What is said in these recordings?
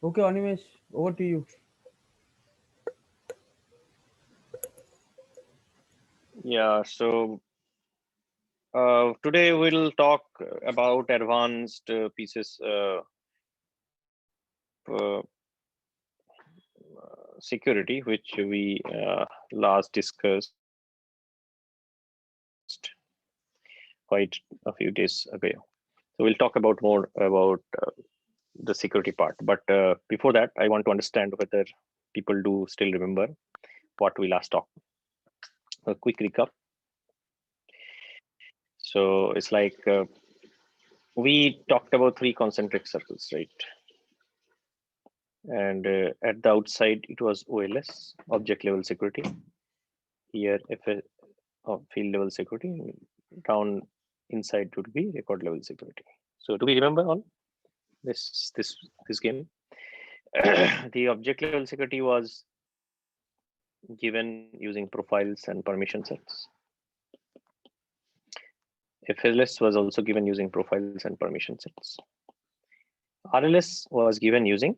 Okay, Animesh, over to you. Yeah, so today we'll talk about advanced pieces uh, security, which we last discussed quite a few days ago. So we'll talk about more about the security part. But before that, I want to understand whether people do still remember what we last talked. A quick recap. So it's like we talked about three concentric circles, right? And at the outside, it was OLS, object level security. Here, field level security. Down inside would be record level security. So do we remember all this game? The object level security was given using profiles and permission sets. FLS was also given using profiles and permission sets. RLS was given using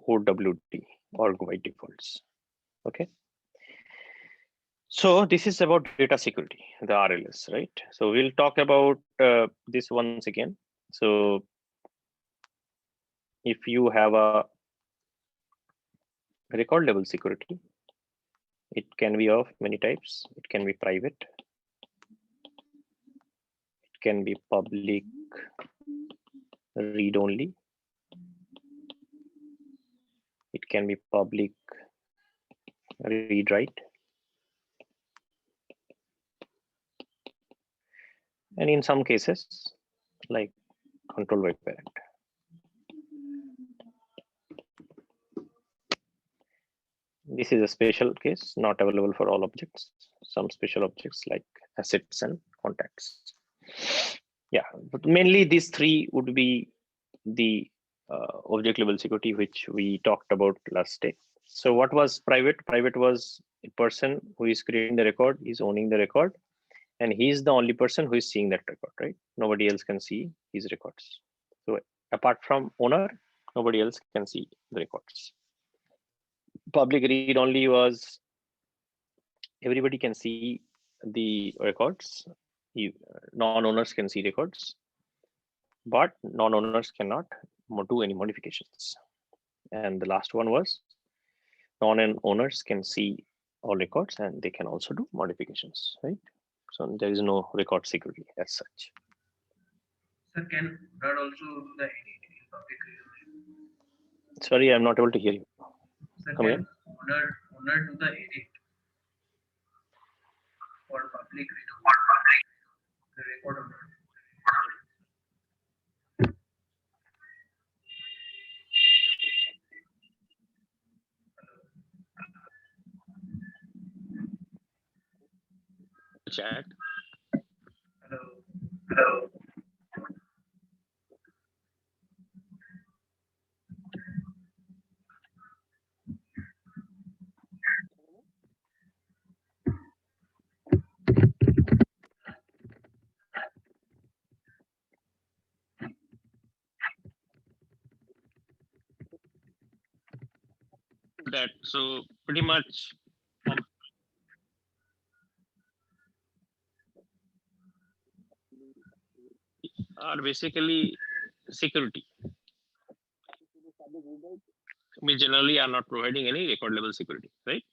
OWD or by defaults. Okay. So this is about data security, the RLS, right? So we'll talk about this once again. So if you have a record level security, it can be of many types. It can be private. It can be public read only. It can be public read write. And in some cases, like control by parent. This is a special case, not available for all objects. Some special objects like assets and contacts. Yeah, but mainly these three would be the object level security, which we talked about last day. So what was private? Private was a person who is creating the record, is owning the record, and he is the only person who is seeing that record, right? Nobody else can see his records. So apart from owner, nobody else can see the records. Public read only was everybody can see the records. Non-owners can see records, but non-owners cannot do any modifications. And the last one was non-owners can see all records and they can also do modifications, right? So there is no record security as such. Sir, can that also the edit in public read? Sorry, I'm not able to hear you. Sir, Come can again. owner do the edit for public read the record owner? Chat. Hello. Hello. That so pretty much are basically security. We generally are not providing any record level security, right?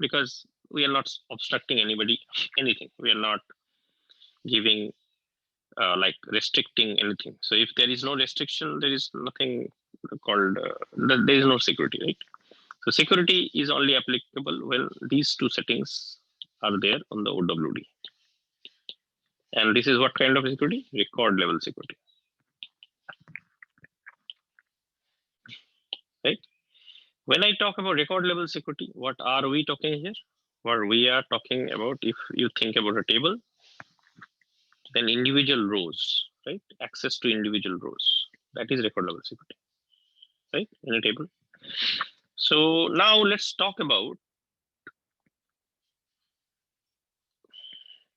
Because we are not obstructing anybody anything. We are not giving like restricting anything. So if there is no restriction, there is nothing called there is no security, right? So security is only applicable when these two settings are there on the OWD. And this is what kind of security? Record level security, right? When I talk about record level security, what are we talking here? What we are talking about, if you think about a table, then individual rows, right? Access to individual rows. That is record level security, right? In a table. So now let's talk about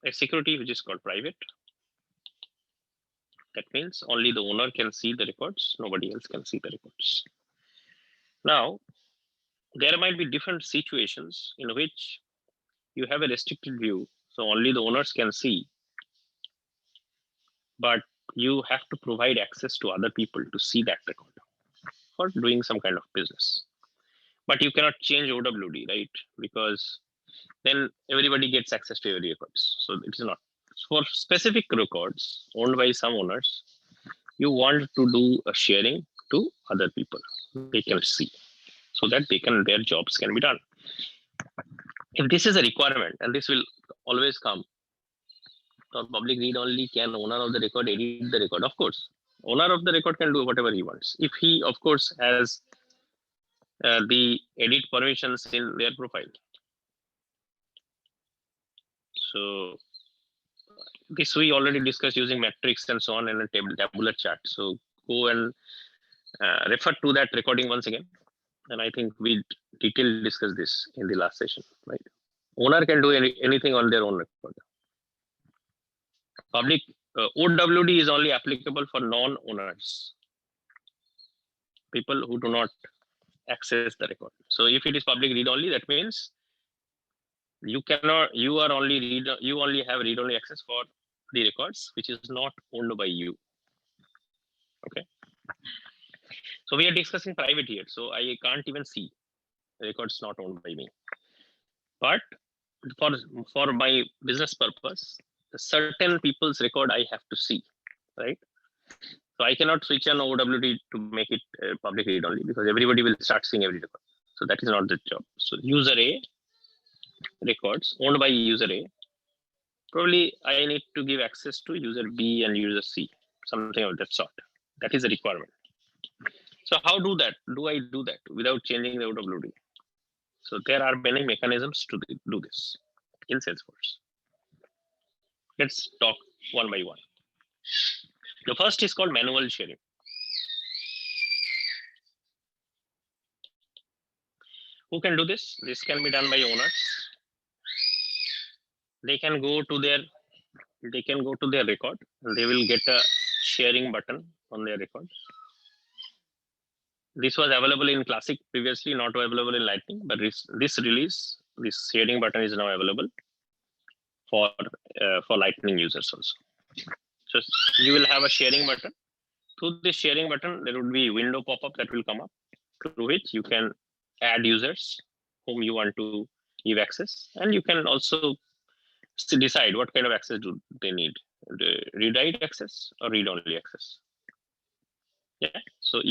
a security which is called private. That means only the owner can see the records, nobody else can see the records. Now, there might be different situations in which you have a restricted view, so only the owners can see, but you have to provide access to other people to see that record for doing some kind of business. But you cannot change OWD, right? Because then everybody gets access to every records. So it is not. For specific records owned by some owners, you want to do a sharing to other people. They can see so that their jobs can be done. If this is a requirement, and this will always come, for public read only, can owner of the record edit the record? Of course, owner of the record can do whatever he wants. If he, of course, has the edit permissions in their profile. So this we already discussed using metrics and so on in a tabular chart. So go and refer to that recording once again. And I think we detailed discuss this in the last session, right? Owner can do anything on their own record. Public OWD is only applicable for non-owners, people who do not access the record. So if it is public read only, that means you only have read only access for the records which is not owned by you. Okay. So we are discussing private here, so I can't even see records not owned by me. But for my business purpose, certain people's record I have to see, right? So I cannot switch on OWD to make it public read only, because everybody will start seeing every record. So that is not the job. So user A records owned by user A, probably I need to give access to user B and user C, something of that sort. That is a requirement. So how do I do that without changing the OWD? So there are many mechanisms to do this in Salesforce. Let's talk one by one. The first is called manual sharing. Who can do this? This can be done by owners. They can go to their record and they will get a sharing button on their record. This was available in Classic previously, not available in Lightning, but this release, this sharing button is now available for Lightning users also. So you will have a sharing button. Through this sharing button, there would be a window pop-up that will come up, through which you can add users whom you want to give access, and you can also decide what kind of access do they need, the read-write access or read-only access. Yeah, so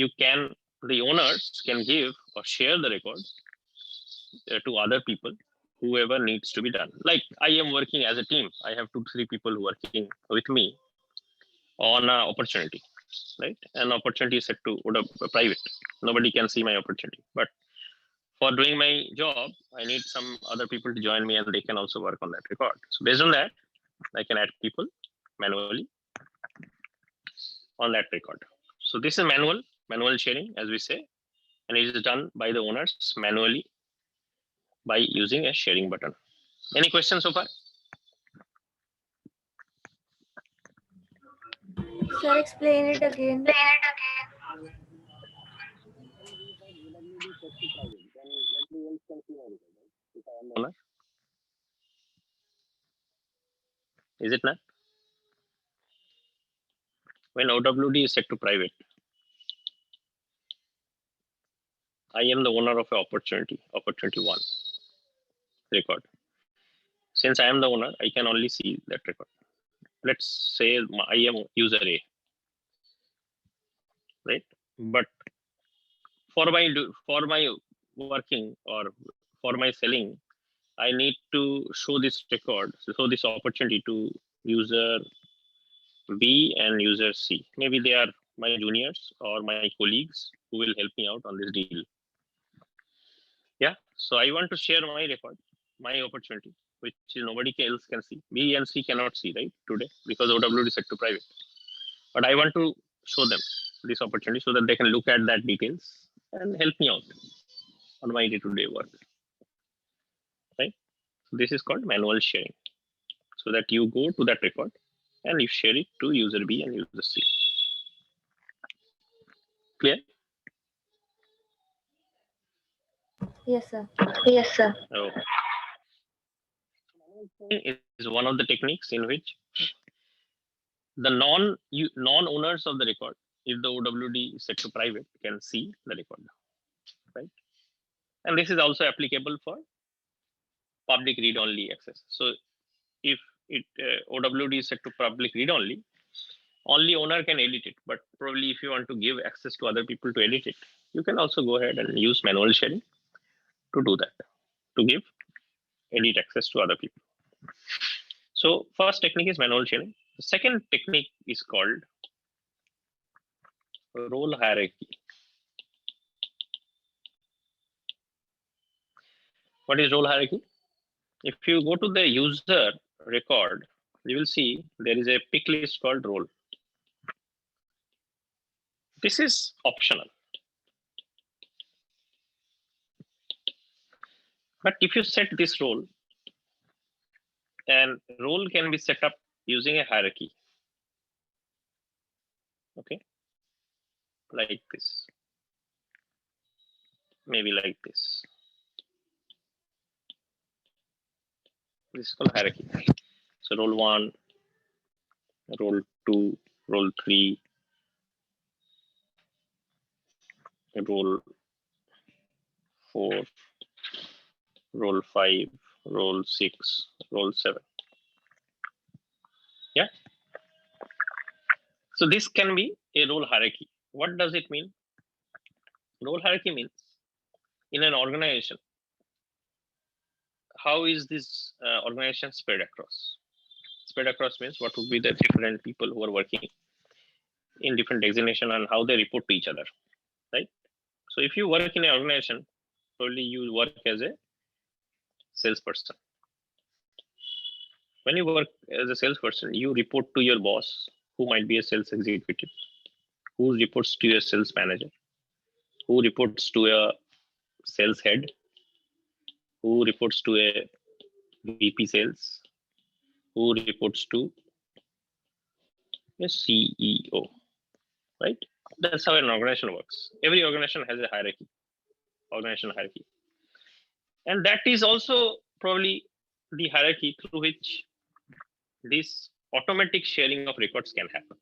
the owners can give or share the record to other people, whoever needs to be done. Like I am working as a team. I have 2-3 people working with me on an opportunity, right? An opportunity is set to private. Nobody can see my opportunity. But for doing my job, I need some other people to join me and they can also work on that record. So based on that, I can add people manually on that record. So this is manual sharing, as we say, and it is done by the owners manually by using a sharing button. Any questions so far? Sir, explain it again. Is it not? When OWD is set to private, I am the owner of an opportunity 1 record. Since I am the owner, I can only see that record. Let's say I am user A, right? But for my working or for my selling, I need to show this record, show this opportunity to user B and user C. Maybe they are my juniors or my colleagues who will help me out on this deal. Yeah, so I want to share my record, my opportunity, which nobody else can see. B and C cannot see, right, today, because OWD is set to private. But I want to show them this opportunity so that they can look at that details and help me out on my day-to-day work, right? So this is called manual sharing, so that you go to that record and you share it to user B and user C. Clear? Yes, sir. Yes, sir. So is one of the techniques in which the non-owners of the record, if the OWD is set to private, can see the record, right? And this is also applicable for public read-only access. So if OWD is set to public read-only, only owner can edit it. But probably if you want to give access to other people to edit it, you can also go ahead and use manual sharing to do that, to give edit access to other people. So first technique is manual sharing. The second technique is called role hierarchy. What is role hierarchy? If you go to the user record, you will see there is a pick list called role. This is optional. But if you set this role, and role can be set up using a hierarchy. Okay, like this, maybe like this. This is called hierarchy. So role 1, role 2, role 3, role 4, role 5, role 6, role 7. Yeah. So this can be a role hierarchy. What does it mean? Role hierarchy means in an organization, how is this organization spread across? Spread across means what would be the different people who are working in different designation and how they report to each other, right? So if you work in an organization, probably you work as a salesperson. When you work as a salesperson, you report to your boss, who might be a sales executive, who reports to your sales manager, who reports to a sales head, who reports to a VP sales, who reports to a CEO, right? That's how an organization works. Every organization has a hierarchy, organizational hierarchy. And that is also probably the hierarchy through which this automatic sharing of records can happen.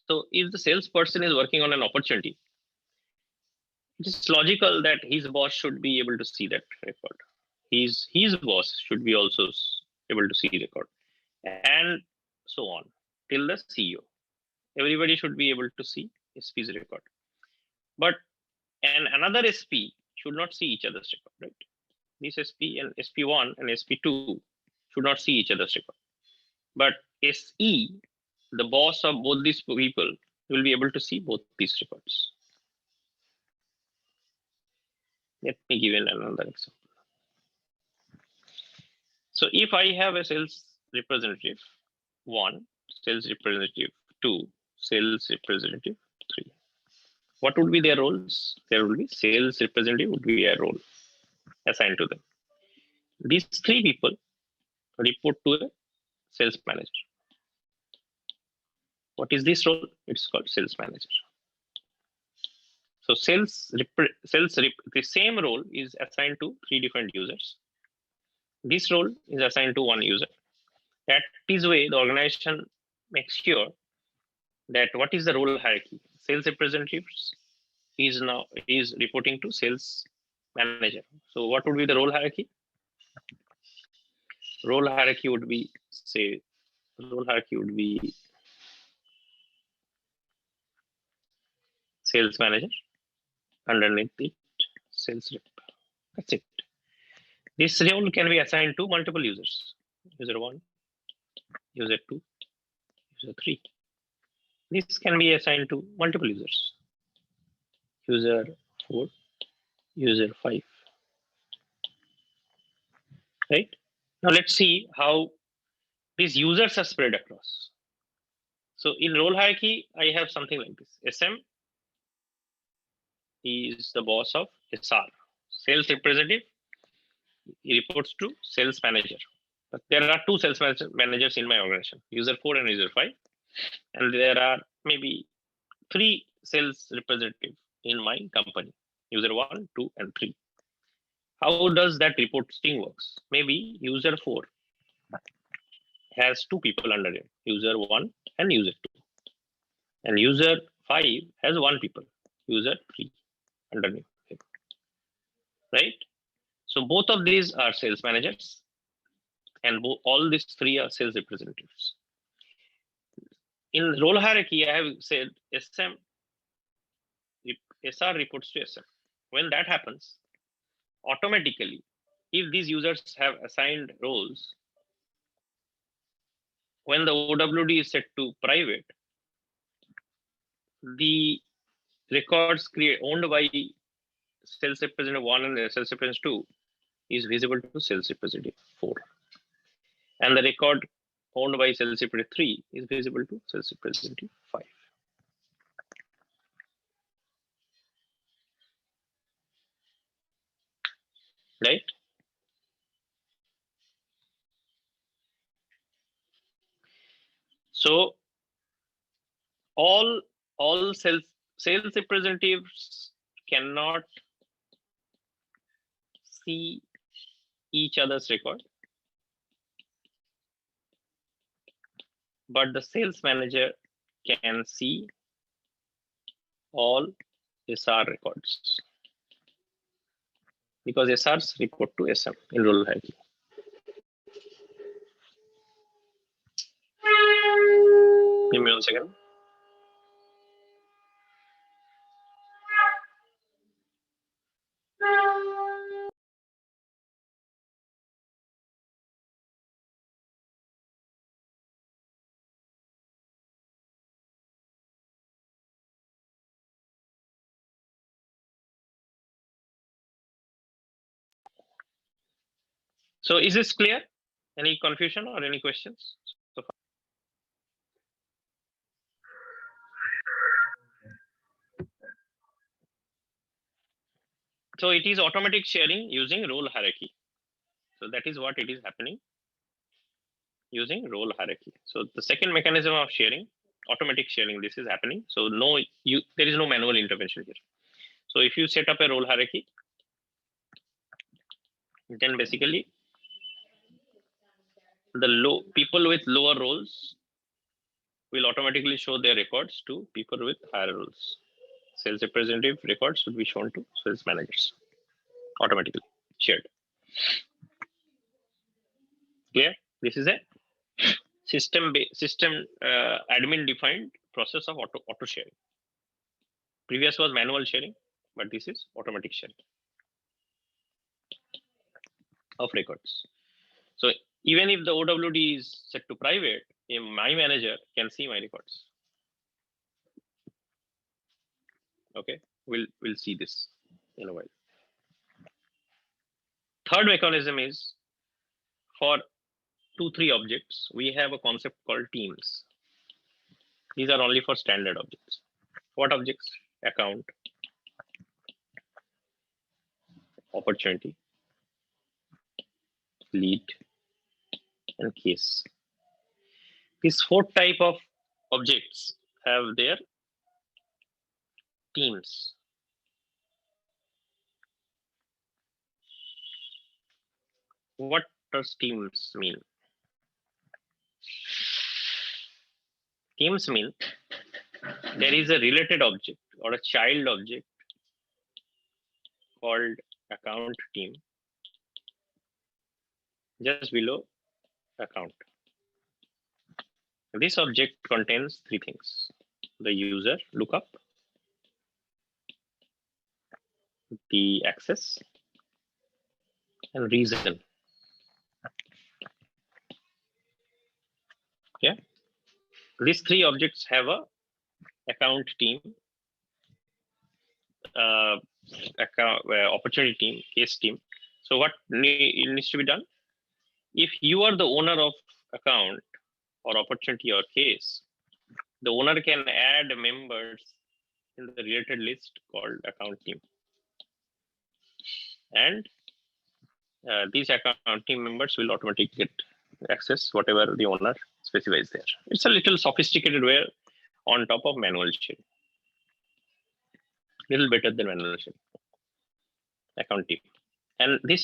So if the salesperson is working on an opportunity, it is logical that his boss should be able to see that record. His boss should be also able to see the record, and so on till the CEO. Everybody should be able to see SP's record. But another SP should not see each other's record, right? This SP and SP1 and SP2 should not see each other's record. But SE, the boss of both these people, will be able to see both these records. Let me give another example. So if I have a sales representative 1, sales representative 2, sales representative 3, what would be their roles? There will be sales representative would be a role assigned to them. These 3 people report to a sales manager. What is this role? It's called sales manager. So the same role is assigned to 3 different users. This role is assigned to 1 user. That is way the organization makes sure that what is the role hierarchy? Sales representatives is reporting to sales manager. So what would be the role hierarchy? Role hierarchy would be, say, sales manager, underneath it sales rep. That's it. This role can be assigned to multiple users. User 1, user 2, user 3. This can be assigned to multiple users. User 4, user 5. Right? Now let's see how these users are spread across. So in role hierarchy, I have something like this. SM is the boss of SR. Sales representative, he reports to sales manager. But there are 2 sales managers in my organization, user 4 and user 5. And there are maybe 3 sales representatives in my company, user 1, 2, and 3. How does that reporting works? Maybe user 4 has 2 people under him, user 1 and user 2. And user 5 has 1 people, user 3 underneath him. Right? So both of these are sales managers, and all these 3 are sales representatives. In role hierarchy, I have said SR reports to SM. When that happens, automatically, if these users have assigned roles, when the OWD is set to private, the records owned by sales representative 1 and sales representative 2 is visible to sales representative 4. And the record owned by sales representative 3 is visible to sales representative 5. Right? So all sales representatives cannot see each other's record, but the sales manager can see all SR records because SRs report to SM in role hierarchy. Give me 1 second. So is this clear? Any confusion or any questions so far? So it is automatic sharing using role hierarchy. So that is what it is happening using role hierarchy. So the second mechanism of sharing, automatic sharing, this is happening. So there is no manual intervention here. So if you set up a role hierarchy, then basically the people with lower roles will automatically show their records to people with higher roles. Sales representative records will be shown to sales managers, automatically shared. Clear? This is a system admin defined process of auto sharing. Previous was manual sharing, but this is automatic sharing of records. So even if the OWD is set to private, my manager can see my records. Okay, we'll see this in a while. Third mechanism is for 2-3 objects, we have a concept called teams. These are only for standard objects. What objects? Account, opportunity, lead, and case. These 4 type of objects have their teams. What does teams mean? Teams mean there is a related object or a child object called account team just below account. This object contains 3 things: the user lookup, the access, and reason. Yeah, these 3 objects have a account team, opportunity team, case team. So what needs to be done? If you are the owner of account or opportunity or case, the owner can add members in the related list called account team. And these account team members will automatically get access whatever the owner specifies there. It's a little sophisticated way on top of manual sharing. Little better than manual sharing. Account team. And this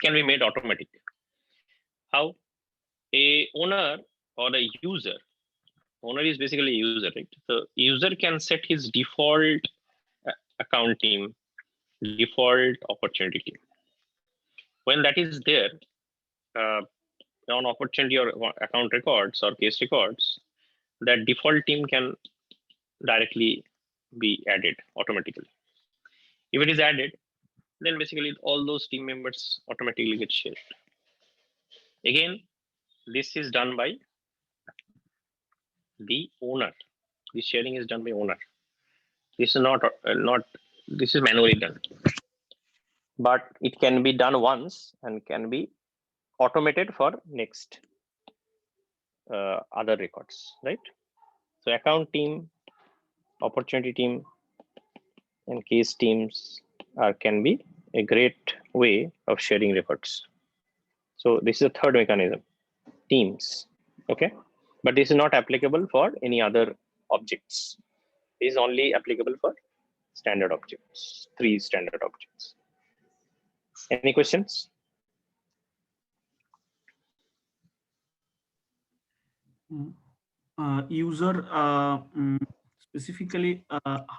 can be made automatic. How? A owner or a user, owner is basically a user, right? So user can set his default account team, default opportunity team. When that is there uh, on opportunity or account records or case records, that default team can directly be added automatically. If it is added, then basically all those team members automatically get shared. Again, this is done by the owner. The sharing is done by owner. This is not this is manually done, but it can be done once and can be automated for next other records, right? So account team, opportunity team, and case teams can be a great way of sharing records. So this is a third mechanism, teams. Okay, but this is not applicable for any other objects. This is only applicable for standard objects, 3 standard objects. Any questions? User specifically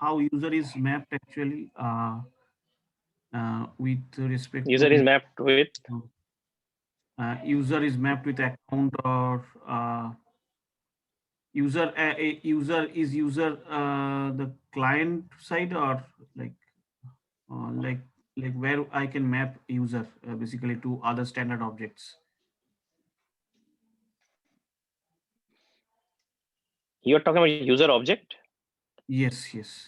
how user is mapped actually with respect User to is mapped with user is mapped with account or user user the client side or like uh, like like where I can map user basically to other standard objects. you're talking about user object. Yes, user.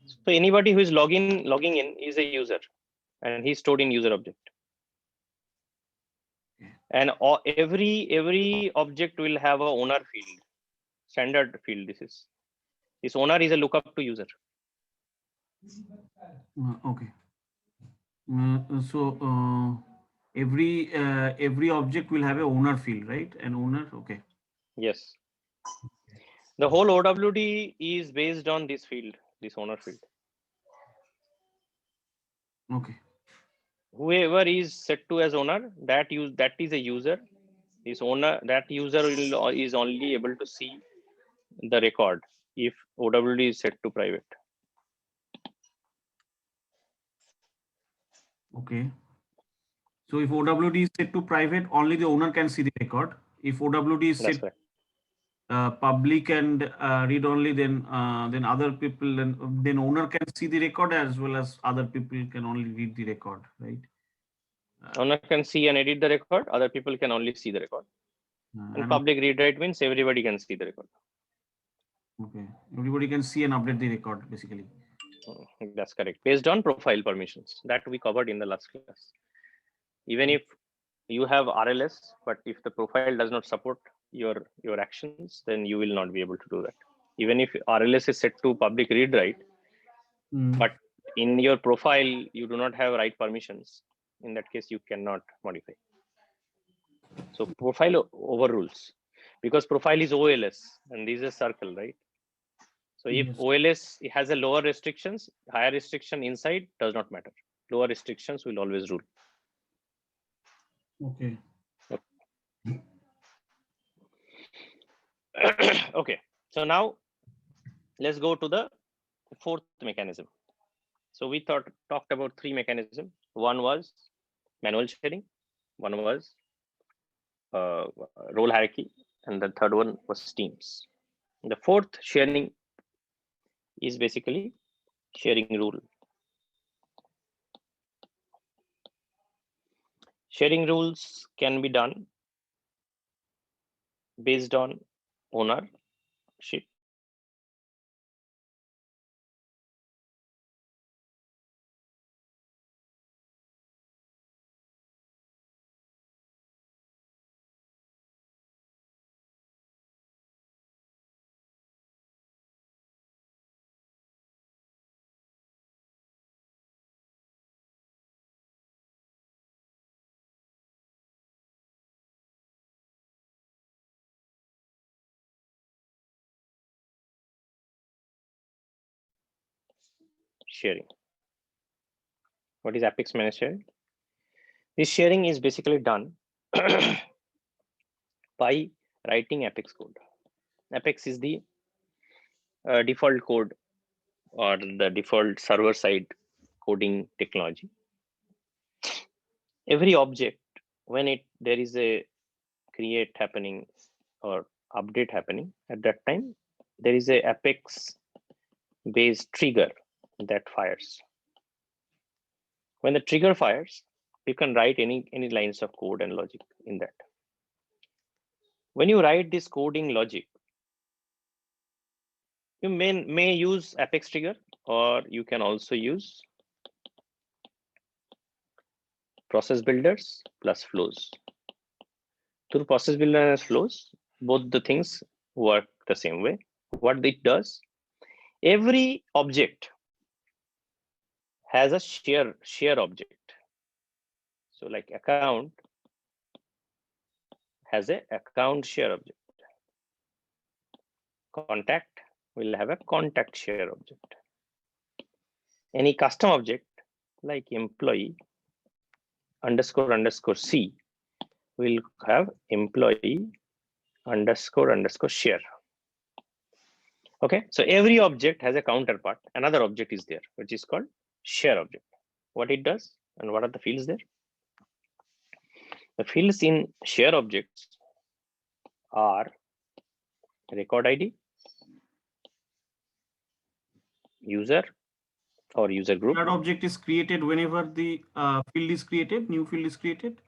So anybody who is logging in is a user, and he's stored in user object. And every object will have a owner field, standard field. This owner is a lookup to user. Okay. So every object will have a owner field, right? An owner. Okay. Yes. The whole OWD is based on this field, this owner field. Okay. Whoever is set to as owner, that is a user. This owner, that user is only able to see the record if OWD is set to private. Okay. So if OWD is set to private, only the owner can see the record. If OWD is That's set right. public and read only, then other people then owner can see the record as well as other people can only read the record, right? Owner can see and edit the record. Other people can only see the record. And public read write means everybody can see the record. Okay. Everybody can see and update the record basically. That's correct. Based on profile permissions that we covered in the last class. Even if you have RLS, but if the profile does not support your actions, then you will not be able to do that. Even if RLS is set to public read write, but in your profile you do not have write permissions, in that case you cannot modify. So profile overrules, because profile is OLS and this is a circle, right? So if OLS has a lower restrictions, higher restriction inside does not matter. Lower restrictions will always rule. Okay. Okay, so now let's go to the fourth mechanism. So we talked about 3 mechanisms. One was manual sharing, one was role hierarchy, and the third one was teams. The fourth sharing is basically sharing rule. Sharing rules can be done based on ownership. Sharing. What is Apex managed sharing? This sharing is basically done by writing Apex code. Apex is the default code or the default server-side coding technology. Every object, when there is a create happening or update happening, at that time there is a Apex based trigger that fires. When the trigger fires, you can write any lines of code and logic in that. When you write this coding logic, you may use Apex trigger, or you can also use process builders plus flows. Through process builder and flows, both the things work the same way. What it does, every object has a share object. So like account has a account share object. Contact will have a contact share object. Any custom object like employee __ C will have employee __ share. Okay, so every object has a counterpart. Another object is there, which is called share object. What it does and what are the fields there? The fields in share objects are record ID, user or user group. That object is created whenever the field is created, new field is created.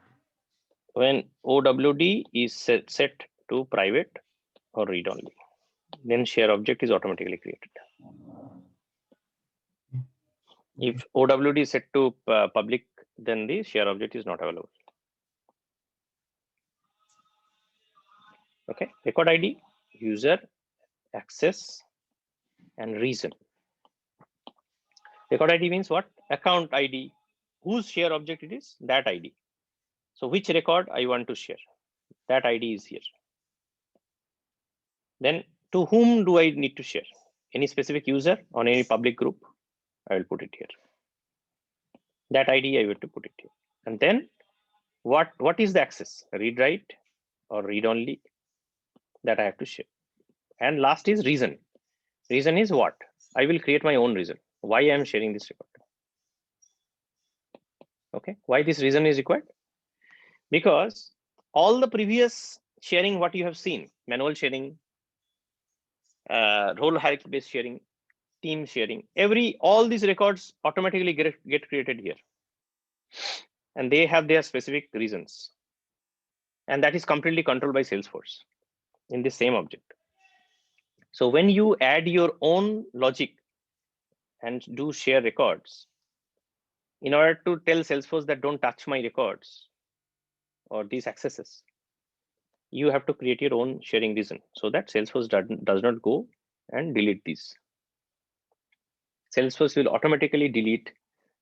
When OWD is set to private or read only, then share object is automatically created. If OWD is set to public, then the share object is not available. Okay, record ID, user, access, and reason. Record ID means what? Account ID. Whose share object it is? That ID. So which record I want to share? That ID is here. Then to whom do I need to share? Any specific user on any public group? I will put it here. That ID I will to put it here. And then what is the access? Read write or read only? That I have to share. And last is reason. Reason is what? I will create my own reason. Why I am sharing this record. Okay, why this reason is required? Because all the previous sharing, what you have seen, manual sharing, role hierarchy based sharing, team sharing, all these records automatically get created here. And they have their specific reasons. And that is completely controlled by Salesforce in the same object. So when you add your own logic and do share records, in order to tell Salesforce that don't touch my records or these accesses, you have to create your own sharing reason so that Salesforce does not go and delete these. Salesforce will automatically delete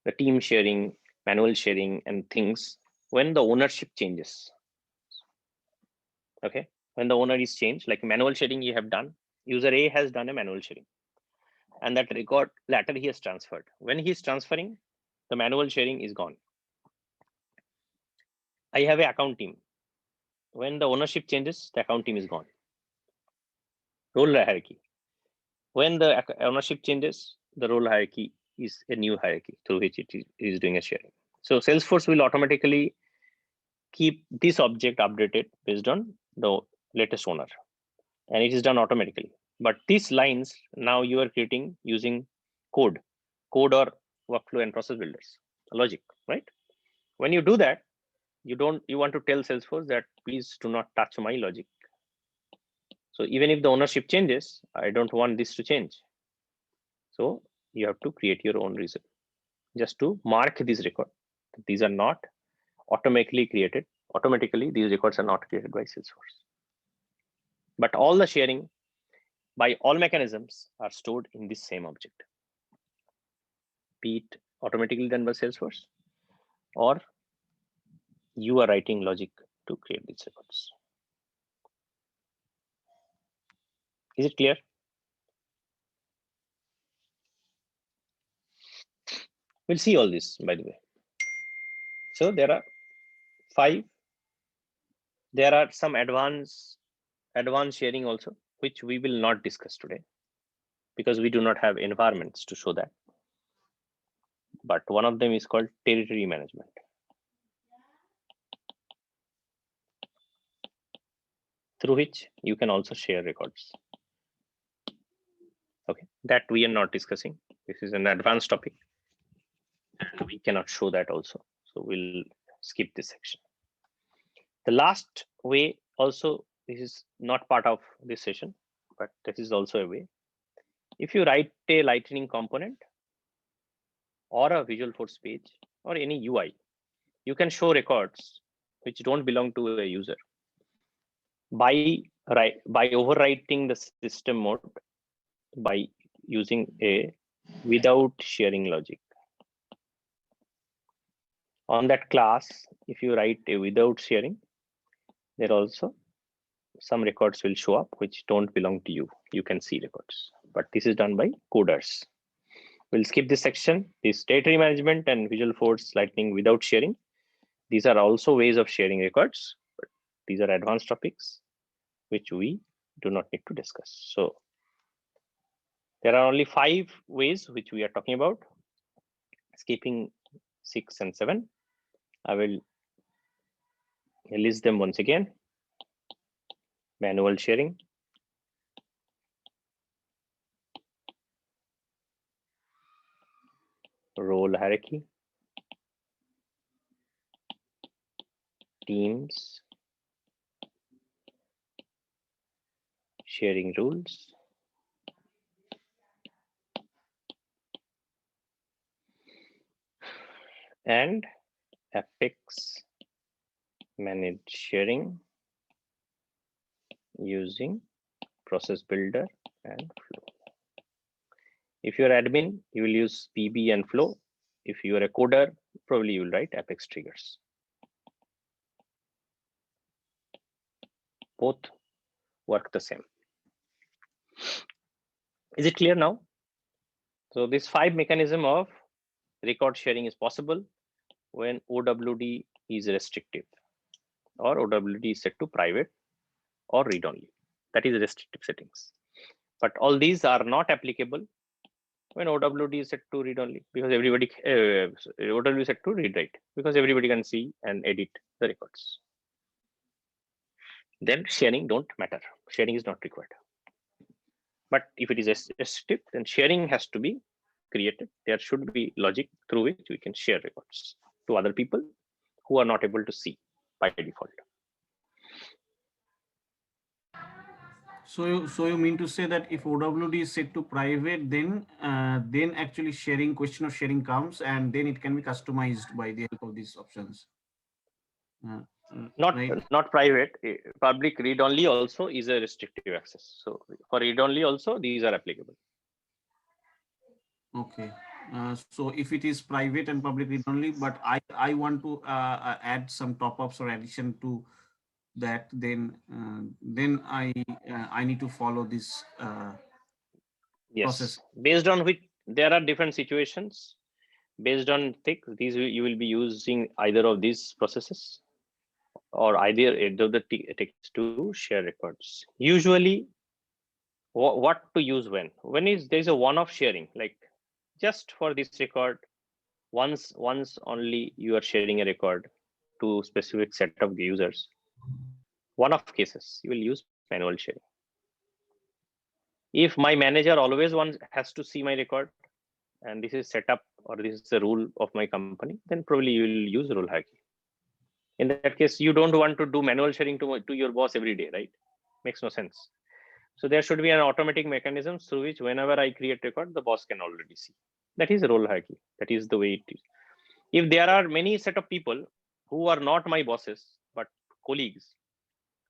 the team sharing, manual sharing, and things when the ownership changes. Okay, when the owner is changed, like manual sharing you have done, user A has done a manual sharing, and that record later he has transferred. When he is transferring, the manual sharing is gone. I have an account team. When the ownership changes, the account team is gone. Role hierarchy. When the ownership changes, the role hierarchy is a new hierarchy through which it is doing a sharing. So Salesforce will automatically keep this object updated based on the latest owner, and it is done automatically. But these lines now you are creating using code or workflow and process builders logic, right? When you do that, you want to tell Salesforce that please do not touch my logic. So even if the ownership changes, I don't want this to change. So you have to create your own reason just to mark this record. These are not automatically created. Automatically, these records are not created by Salesforce. But all the sharing by all mechanisms are stored in this same object. Be it automatically done by Salesforce, or you are writing logic to create these records. Is it clear? We'll see all this, by the way. So there are 5. There are some advanced sharing also, which we will not discuss today because we do not have environments to show that. But one of them is called territory management. Through which you can also share records. Okay, that we are not discussing. This is an advanced topic and we cannot show that also. So we'll skip this section. The last way also, this is not part of this session, but this is also a way. If you write a Lightning component or a Visualforce page or any UI, you can show records which don't belong to a user by overwriting the system mode by using a without sharing logic. On that class, if you write a without sharing, there also some records will show up which don't belong to you. You can see records, but this is done by coders. We'll skip this section. This territory management and Visualforce Lightning without sharing. These are also ways of sharing records, but these are advanced topics which we do not need to discuss. So there are only 5 ways which we are talking about. Skipping 6 and 7. I will list them once again. Manual sharing, role hierarchy, teams, sharing rules, and Apex manage sharing using process builder and flow. If you're admin, you will use PB and flow. If you are a coder, probably you will write Apex triggers. Both work the same. Is it clear now? So this 5 mechanism of record sharing is possible when OWD is restrictive or OWD is set to private or read only. That is restrictive settings. But all these are not applicable when OWD is set to read only, because everybody OWD is set to read write because everybody can see and edit the records. Then sharing don't matter. Sharing is not required. But if it is restrictive, then sharing has to be created. There should be logic through which we can share records to other people who are not able to see by default. So you mean to say that if OWD is set to private, then actually question of sharing comes, and then it can be customized by the help of these options. Not private. Public read only also is a restrictive access. So for read only also these are applicable. Okay. So if it is private and public read only, but I want to add some top ups or addition to that, then I need to follow this Yes, process. based on which there are different situations. Based on these you will be using either of these processes or either of the text to share records. Usually, what to use when is there is a one-off sharing, like just for this record, once only you are sharing a record to specific set of users. One-off cases you will use manual sharing. If my manager always has to see my record, and this is set up or this is the rule of my company, then probably you will use role hierarchy. In that case, you don't want to do manual sharing to your boss every day, right? Makes no sense. So there should be an automatic mechanism through which whenever I create record, the boss can already see. That is role hierarchy. That is the way it is. If there are many set of people who are not my bosses, but colleagues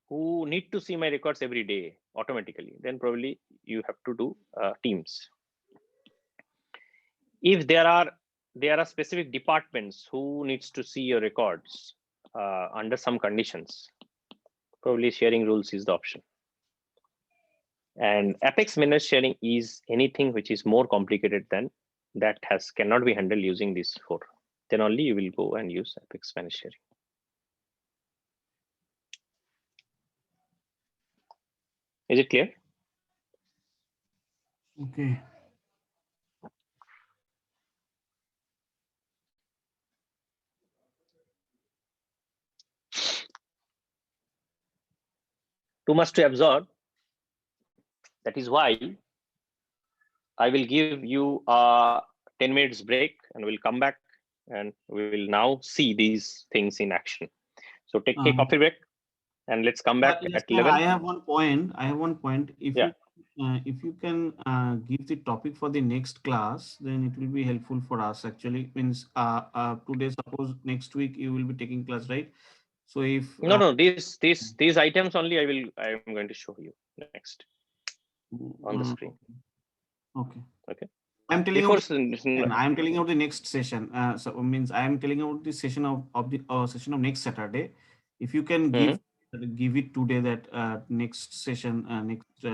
who need to see my records every day automatically, then probably you have to do teams. If there are specific departments who needs to see your records under some conditions, probably sharing rules is the option. And Apex managed sharing is anything which is more complicated than that cannot be handled using these 4. then only you will go and use Apex Managed Sharing. Is it clear? Okay. Too much to absorb. That is why I will give you a 10 minutes break and we'll come back and we will now see these things in action. So take coffee break and let's come back Yes, at sir, 11. I have one point. If Yeah. you can give the topic for the next class, then it will be helpful for us. Actually, means today, suppose next week you will be taking class, right? So if No, these items only I am going to show you next on the screen. Okay. Okay. I'm telling Before you, I'm telling you the next session. So means I am telling you the session of the session of next Saturday. If you can give it today, that next session, next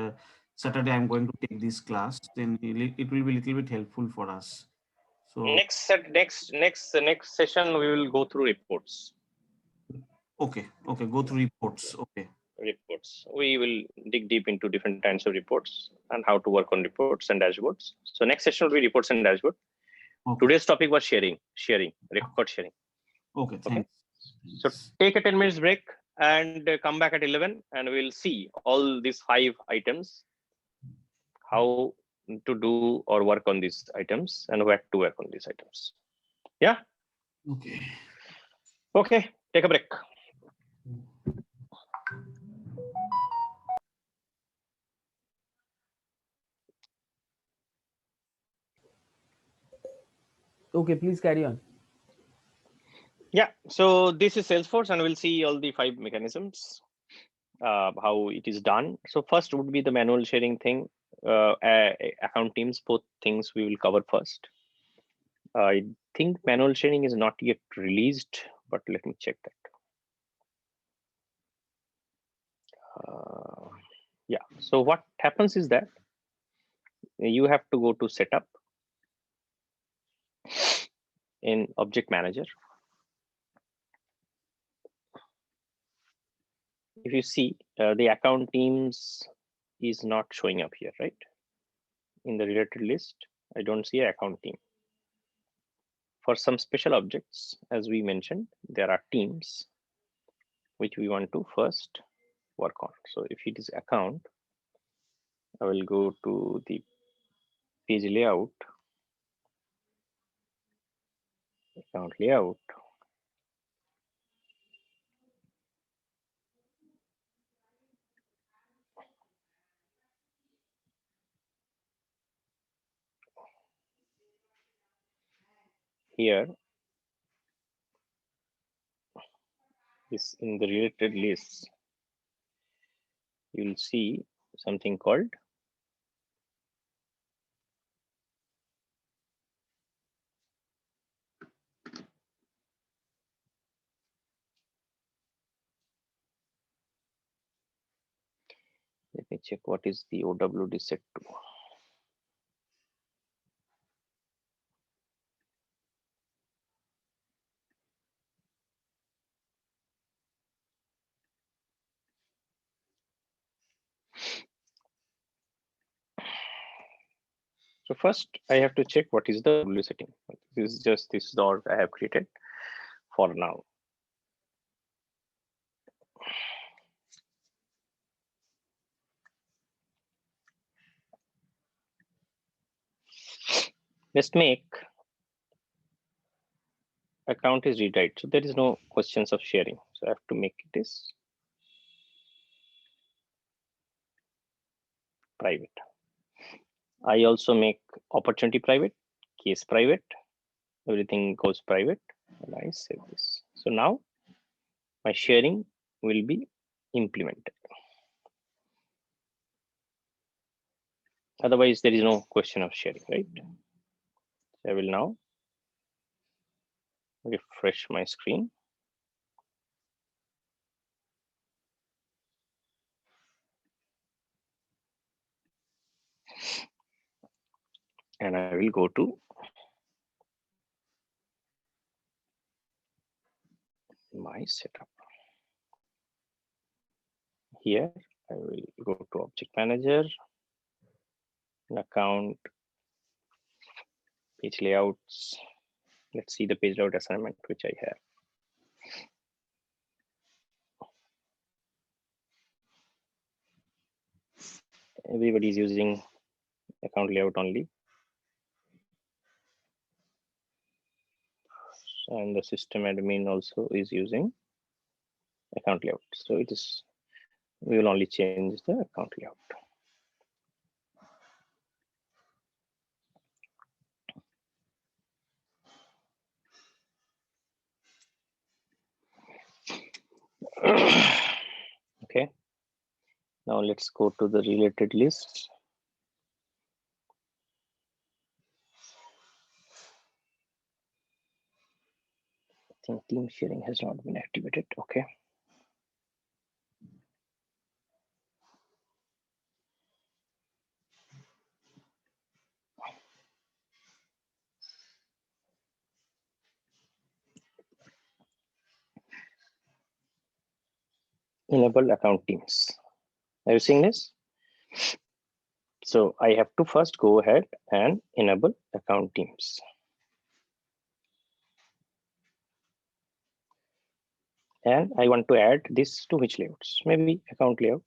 Saturday, I'm going to take this class, then it will be a little bit helpful for us. So next session we will go through reports. okay, go through reports. Okay. Reports. We will dig deep into different kinds of reports and how to work on reports and dashboards. So next session will be reports and dashboard. Okay. Today's topic was record sharing. Okay, thanks. So take a 10 minutes break and come back at 11 and we'll see all these 5 items, how to do or work on these items and where to work on these items. Yeah. Okay. Okay. Take a break. Okay, please carry on. Yeah. So this is Salesforce and we'll see all the 5 mechanisms. How it is done. So first would be the manual sharing thing. Account teams, both things we will cover first. I think manual sharing is not yet released, but let me check that. Yeah, so what happens is that you have to go to setup in object manager. If you see the account teams is not showing up here, right? In the related list, I don't see an account team. For some special objects, as we mentioned, there are teams which we want to first work on. So if it is account, I will go to the page layout, account layout. Here is in the related lists, you'll see something called let me check what is the OWD set to. So first I have to check what is the OWD setting. This is just this dot I have created for now. Let's make account is read write. So there is no questions of sharing. So I have to make it is private. I also make opportunity private, case private, everything goes private, and I save this. So now my sharing will be implemented. Otherwise, there is no question of sharing, right? So I will now refresh my screen. And I will go to my setup. Here I will go to Object Manager, account, page layouts. Let's see the page layout assignment which I have. Everybody is using account layout only. And the system admin also is using account layout. So it is, we will only change the account layout. Okay, now let's go to the related list. I think team sharing has not been activated. Okay. Enable account teams. Are you seeing this? So I have to first go ahead and enable account teams. And I want to add this to which layouts? Maybe account layout.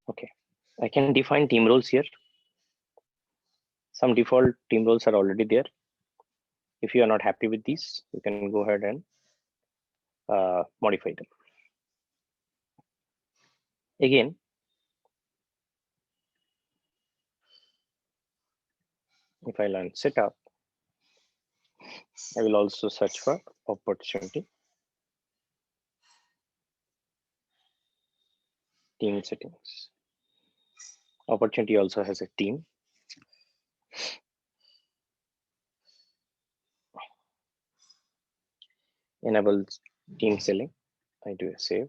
Okay, I can define team roles here. Some default team roles are already there. If you are not happy with these, you can go ahead and modify them. Again, if I learn setup, I will also search for opportunity, team settings. Opportunity also has a team. Enable team selling. I do a save.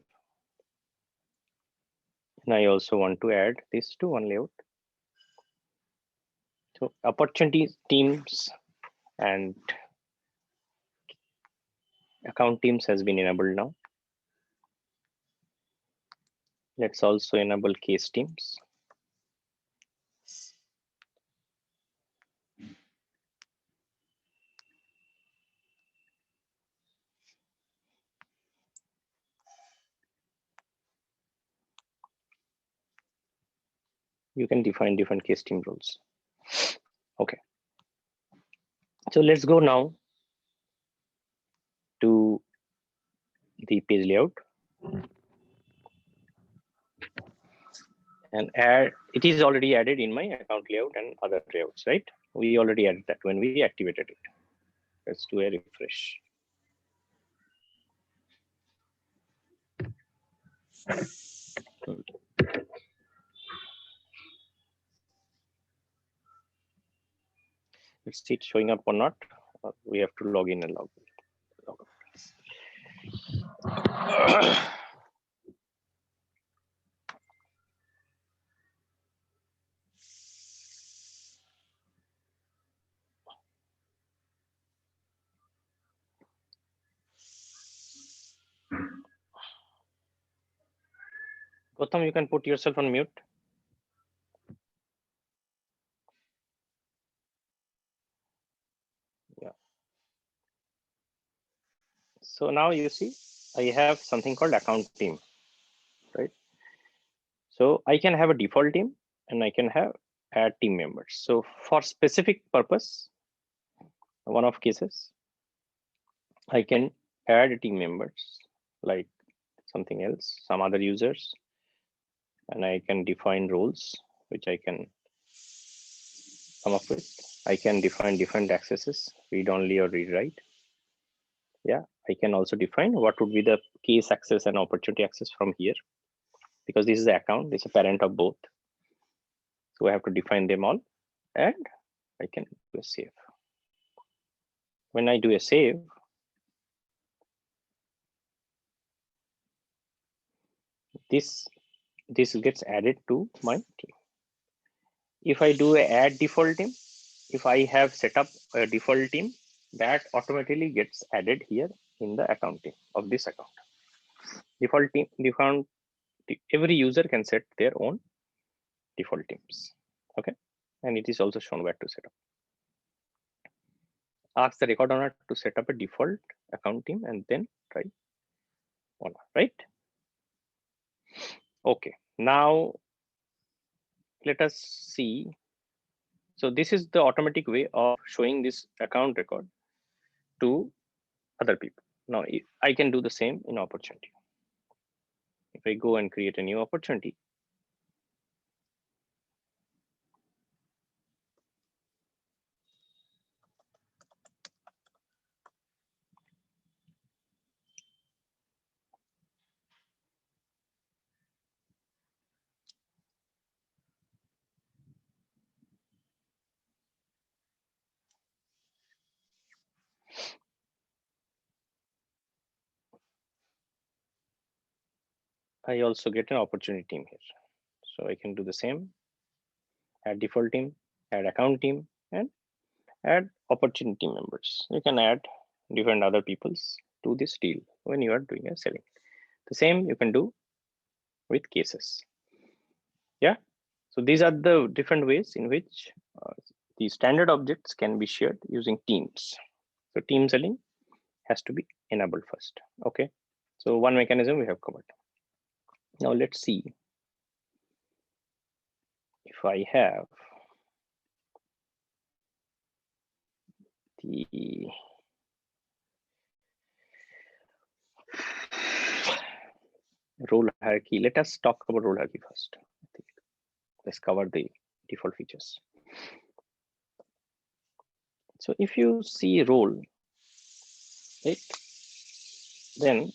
And I also want to add this to one layout. So opportunity teams and account teams has been enabled now. Let's also enable case teams. You can define different case team roles. Okay. So let's go now to the page layout and add. It is already added in my account layout and other layouts, right? We already added that when we activated it. Let's do a refresh. Let's see it showing up or not. We have to log in and log out. Gautam, you can put yourself on mute. Yeah. So now you see, I have something called account team, right? So I can have a default team and I can have add team members. So for specific purpose, one of cases, I can add team members like something else, some other users, and I can define roles, which I can come up with. I can define different accesses, read only or read write. Yeah, I can also define what would be the case access and opportunity access from here, because this is the account, this is a parent of both. So I have to define them all, and I can do a save. When I do a save, this gets added to my team. If I do a add default team, if I have set up a default team, that automatically gets added here in the account team of this account. Default team, every user can set their own default teams. Okay, and it is also shown where to set up. Ask the record owner to set up a default account team and then try owner, right? Okay, now let us see. So this is the automatic way of showing this account record to other people. Now I can do the same in opportunity. If I go and create a new opportunity, I also get an opportunity team here. So I can do the same, add default team, add account team, and add opportunity members. You can add different other peoples to this deal when you are doing a selling. The same you can do with cases. Yeah. So these are the different ways in which the standard objects can be shared using teams. So team selling has to be enabled first. Okay. So one mechanism we have covered. Now let's see if I have the role hierarchy. Let us talk about role hierarchy first. I think let's cover the default features. So if you see role, right, then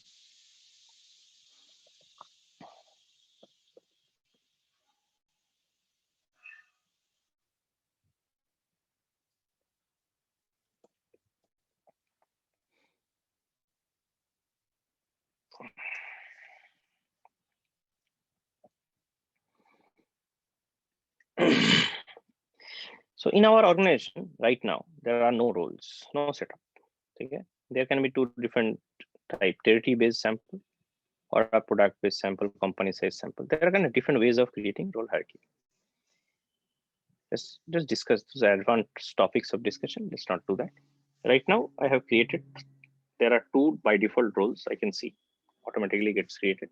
so in our organization right now, there are no roles, no setup. Okay, there can be two different type: territory-based sample or a product-based sample, company-size sample. There are kind of different ways of creating role hierarchy. Let's just discuss those advanced topics of discussion. Let's not do that. Right now, I have created. There are two by default roles I can see automatically gets created.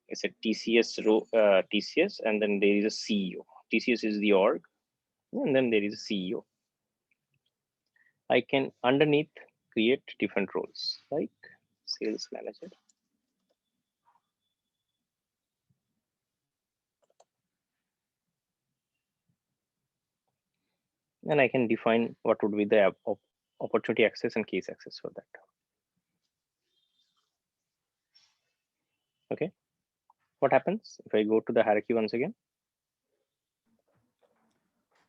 It's a TCS row, TCS, and then there is a CEO. TCS is the org, and then there is a CEO. I can underneath create different roles like sales manager. And I can define what would be the opportunity access and case access for that. Okay. What happens if I go to the hierarchy once again?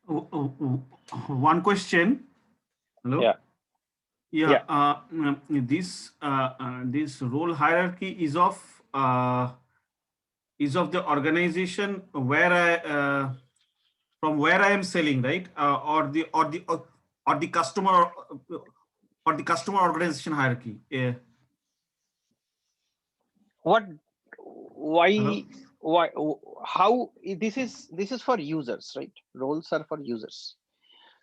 One question. Hello. Yeah. Yeah. This role hierarchy is of the organization where from where I am selling, right? Or the customer or the customer organization hierarchy. Yeah. Why? Hello? Why? How? This is for users, right? Roles are for users.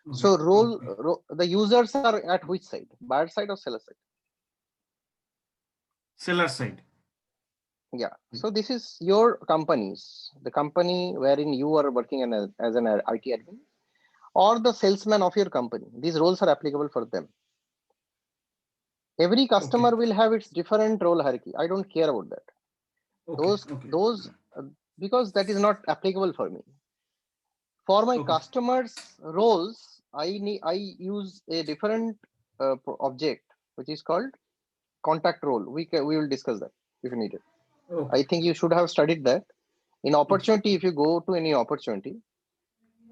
Okay. So the users are at which side? Buyer side or seller side? Seller side. Yeah. So this is your companies, the company wherein you are working as an IT admin, or the salesman of your company. These roles are applicable for them. Every customer will have its different role hierarchy. I don't care about that. Those because that is not applicable for me. For my customers' roles, I use a different object which is called contact role. We will discuss that if needed. I think you should have studied that. In opportunity, if you go to any opportunity,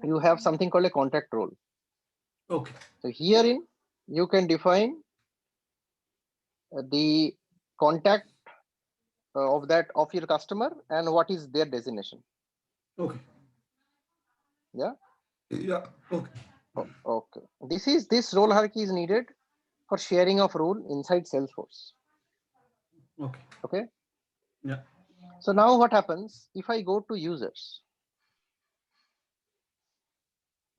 you have something called a contact role. Okay. So herein you can define the contact of your customer and what is their designation. Okay. Yeah. Yeah. Okay. Okay. This role hierarchy is needed for sharing of role inside Salesforce. Okay. Okay. Yeah. So now what happens if I go to users?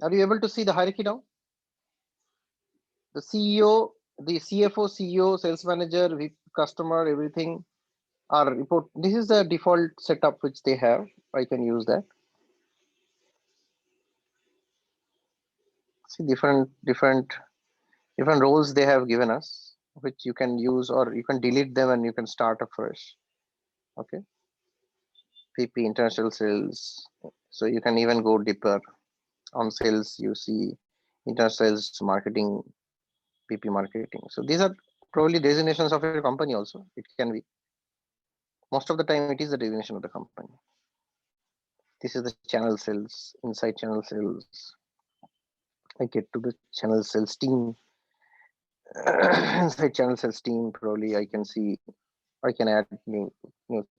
Are you able to see the hierarchy now? The CEO, the CFO, CEO, sales manager, customer, everything are report. This is the default setup which they have. I can use that. See different roles they have given us, which you can use or you can delete them and you can start afresh. Okay. PP international sales. So you can even go deeper on sales. You see international sales marketing, PP marketing. So these are probably designations of your company also. It can be. Most of the time it is the designation of the company. This is the channel sales, inside channel sales. I get to the channel sales team. Inside channel sales team, probably I can see, I can add new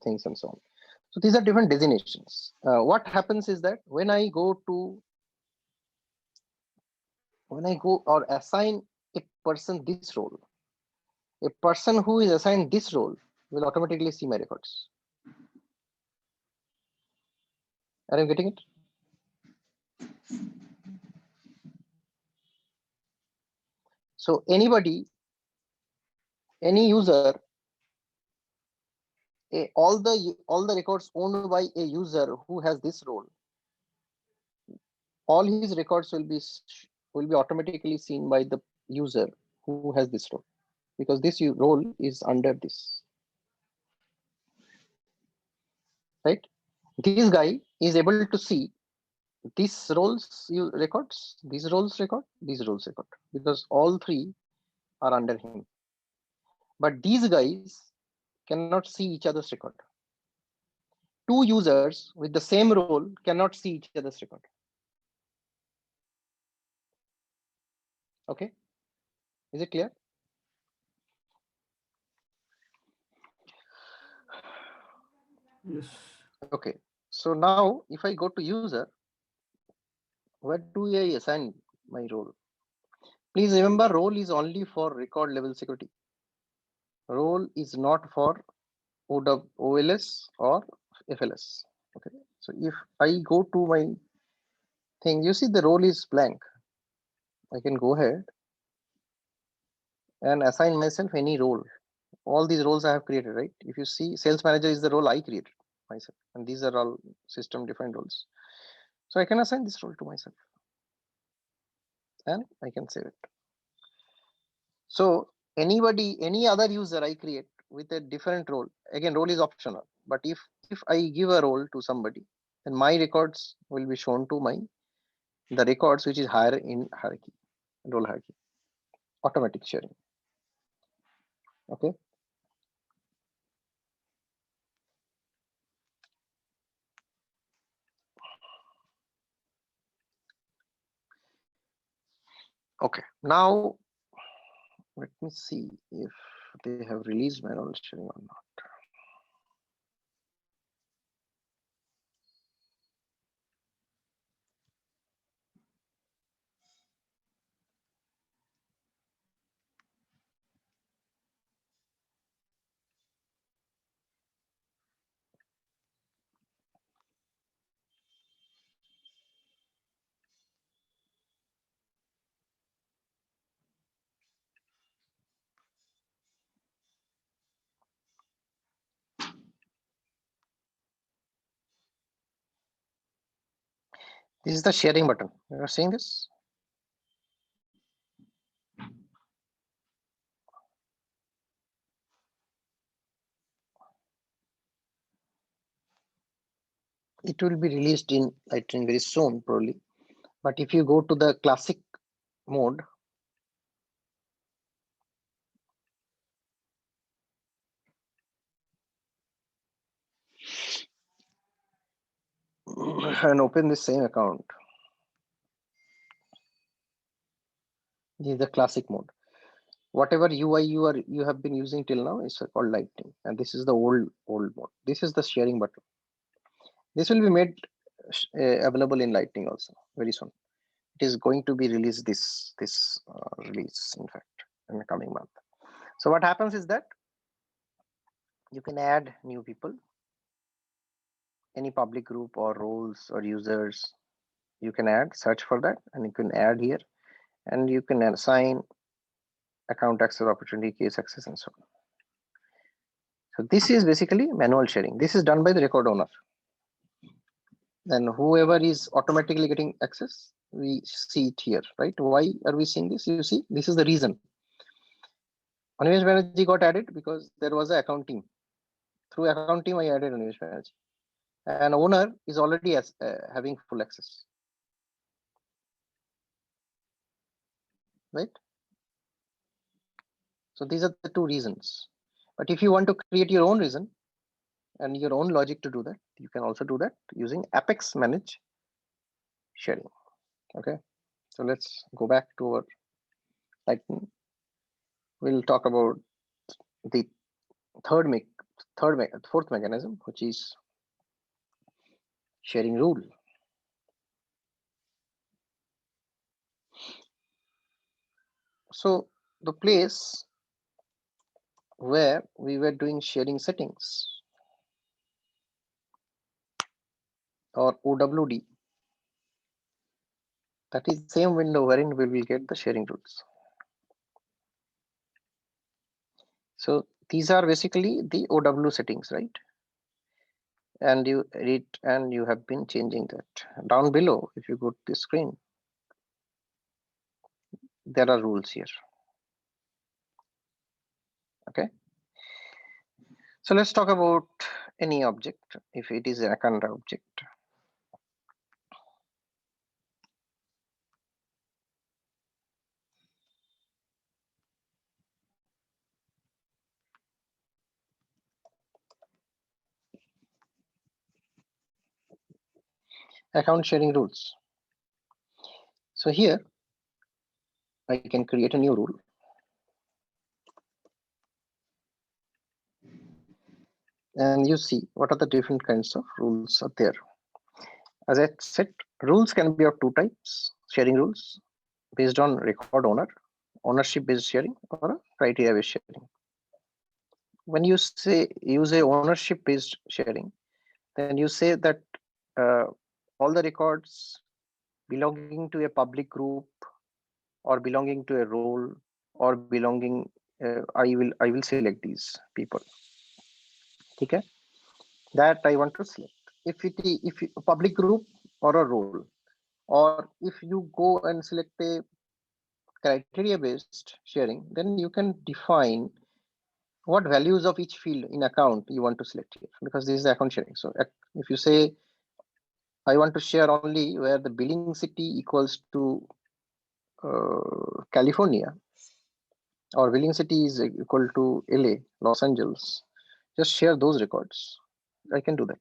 things and so on. So these are different designations. What happens is that when I go or assign a person this role, a person who is assigned this role will automatically see my records. Are you getting it? So anybody, any user, all the records owned by a user who has this role, all his records will be automatically seen by the user who has this role, because this role is under this, right? This guy is able to see these roles records, these roles record, these roles record, because all three are under him. But these guys cannot see each other's record. Two users with the same role cannot see each other's record. Okay, is it clear? Yes. Okay, so now if I go to user, where do I assign my role? Please remember, role is only for record level security. Role is not for OLS or FLS. Okay, so if I go to my thing, you see the role is blank. I can go ahead and assign myself any role. All these roles I have created, right? If you see, sales manager is the role I created myself, and these are all system defined roles. So I can assign this role to myself and I can save it. So any other user I create with a different role, again, role is optional, but if I give a role to somebody, then my records will be shown to the records which is higher in hierarchy, role hierarchy, automatic sharing. Okay. Okay, now let me see if they have released my role sharing or not. This is the sharing button. You are seeing this? It will be released in Lightning very soon, probably. But if you go to the classic mode, and open the same account, this is the classic mode. Whatever UI you have been using till now is called Lightning, and this is the old mode. This is the sharing button. This will be made available in Lightning also very soon. is going to be released this release, in fact, in the coming month. So what happens is that you can add new people, any public group or roles or users. You can add, search for that, and you can add here, and you can assign account access, opportunity, case access, and so on. So this is basically manual sharing. This is done by the record owner. And whoever is automatically getting access, we see it here, right? Why are we seeing this? You see, this is the reason. Animesh Banerjee got added because there was an account team. Through account team, I added Animesh Banerjee. And owner is already having full access, right? So these are the two reasons. But if you want to create your own reason and your own logic to do that, you can also do that using Apex Manage Sharing. Okay, so let's go back to our Titan. We'll talk about the fourth mechanism, which is sharing rule. So the place where we were doing sharing settings, or OWD, that is the same window wherein we will get the sharing rules. So these are basically the OW settings, right? And you read, and you have been changing that. Down below, if you go to the screen, there are rules here. Okay. So let's talk about any object, if it is an account object. Account sharing rules. So here I can create a new rule. And you see what are the different kinds of rules are there. As I said, rules can be of two types: sharing rules based on record owner, ownership based sharing, or a criteria based sharing. When you say use a ownership based sharing, then you say that all the records belonging to a public group or belonging to a role or belonging, I will select these people. Okay, that I want to select. If a public group or a role, or if you go and select a criteria based sharing, then you can define what values of each field in account you want to select here, because this is account sharing. So if you say I want to share only where the billing city equals to California, or billing city is equal to LA, Los Angeles, just share those records. I can do that.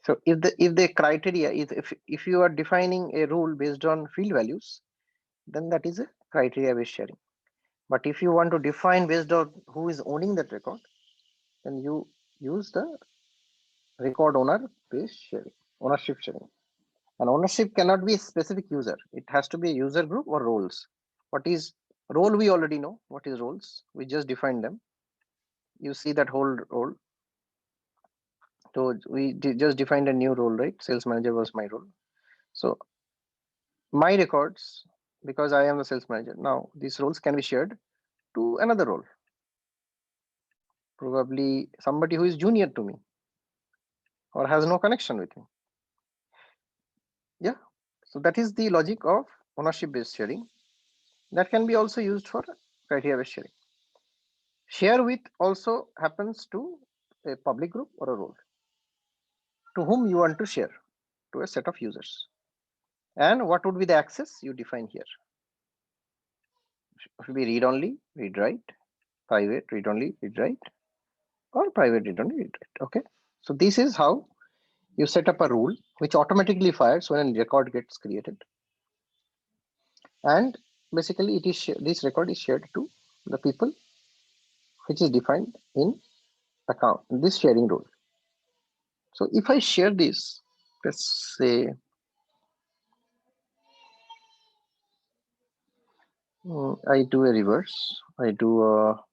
So if the criteria is, if you are defining a rule based on field values, then that is a criteria based sharing. But if you want to define based on who is owning that record, then you use the record owner based sharing, ownership sharing. And ownership cannot be a specific user. It has to be a user group or roles. What is role? We already know what is roles. We just define them. You see that whole role. So we just defined a new role, right? Sales manager was my role. So my records, because I am the sales manager, now these roles can be shared to another role. Probably somebody who is junior to me or has no connection with me. Yeah. So that is the logic of ownership based sharing. That can be also used for criteria based sharing. Share with also happens to a public group or a role to whom you want to share, to a set of users. And what would be the access you define here? It will be read only, read write, private, read only, read write, or private, read only, read write. Okay. So this is how you set up a rule which automatically fires when a record gets created. And basically it is this record is shared to the people which is defined in account, this sharing rule. So if I share this, let's say I do a reverse. I do a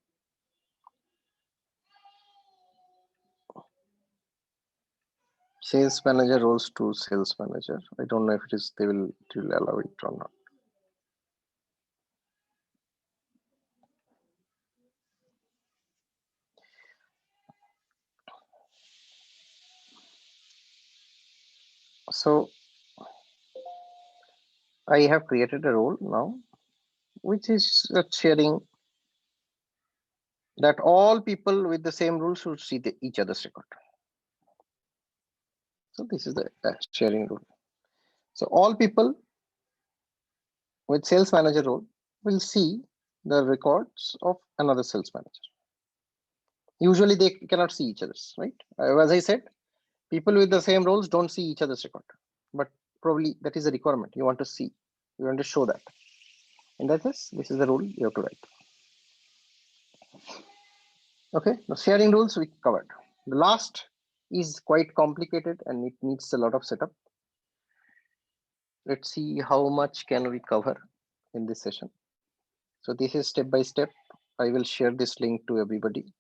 sales manager roles to sales manager. I don't know if it will allow it or not. So I have created a role now, which is sharing that all people with the same rule should see each other's record. So this is the sharing rule. So all people with sales manager role will see the records of another sales manager. Usually they cannot see each other's, right? As I said, people with the same roles don't see each other's record, but probably that is a requirement. You want to see, you want to show that. And that is, this is the rule you have to write. Okay, the sharing rules we covered. The last is quite complicated and it needs a lot of setup. Let's see how much can we cover in this session. So this is step by step. I will share this link to everybody.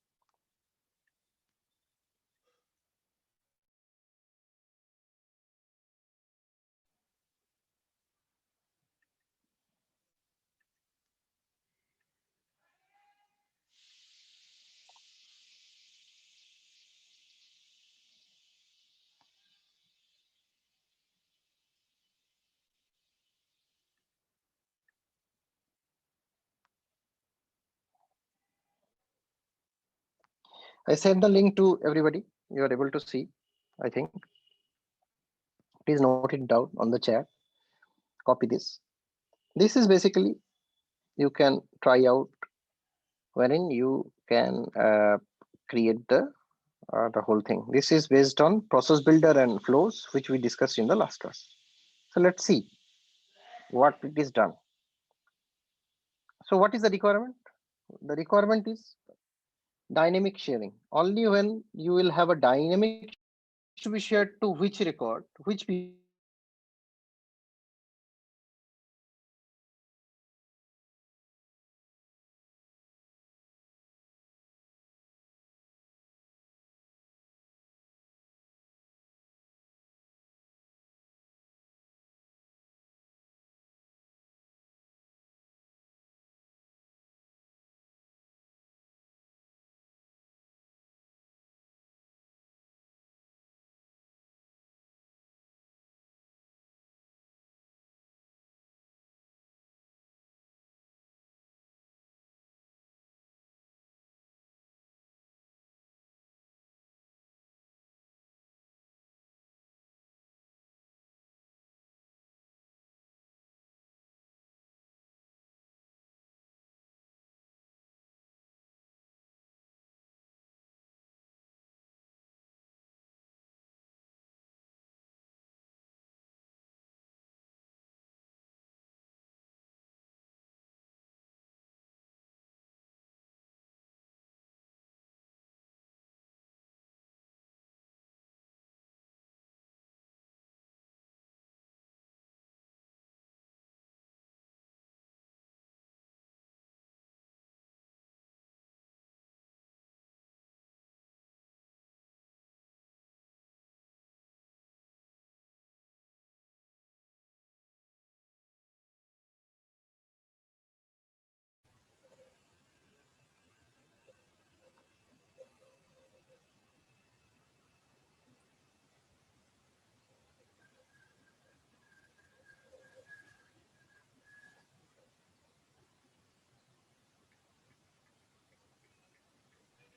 I sent the link to everybody. You are able to see, I think. Please note it down on the chat. Copy this. This is basically you can try out wherein you can create the whole thing. This is based on process builder and flows, which we discussed in the last class. So let's see what it is done. So what is the requirement? The requirement is dynamic sharing. Only when you will have a dynamic sharing to be shared to which record, which people will see which record.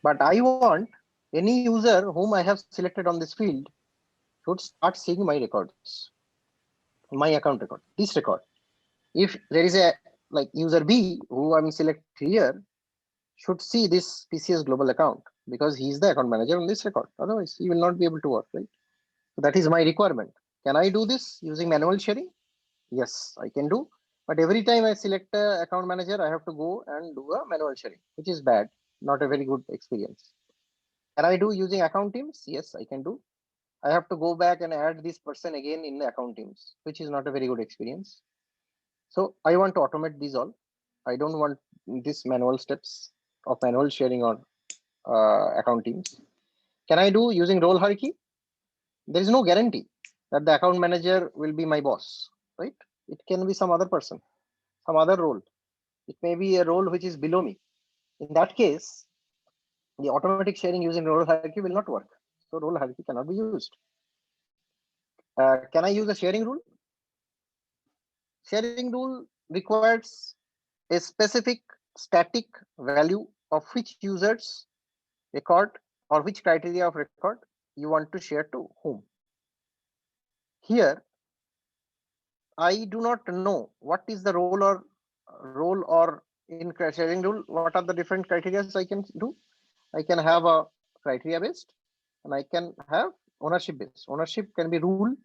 But I want any user whom I have selected on this field should start seeing my records, my account record, this record. If there is a like user B who I'm select here should see this PCS global account because he is the account manager on this record. Otherwise, he will not be able to work, right? So that is my requirement. Can I do this using manual sharing? Yes, I can do. But every time I select a account manager, I have to go and do a manual sharing, which is bad, not a very good experience. Can I do using account teams? Yes, I can do. I have to go back and add this person again in the account teams, which is not a very good experience. So I want to automate these all. I don't want this manual steps of manual sharing or account teams. Can I do using role hierarchy? There is no guarantee that the account manager will be my boss, right? It can be some other person, some other role. It may be a role which is below me. In that case, the automatic sharing using role hierarchy will not work. So role hierarchy cannot be used. Can I use a sharing rule? Sharing rule requires a specific static value of which users record or which criteria of record you want to share to whom. Here, I do not know what is the role or in sharing rule, what are the different criteria I can do. I can have a criteria based and I can have ownership based. Ownership can be roles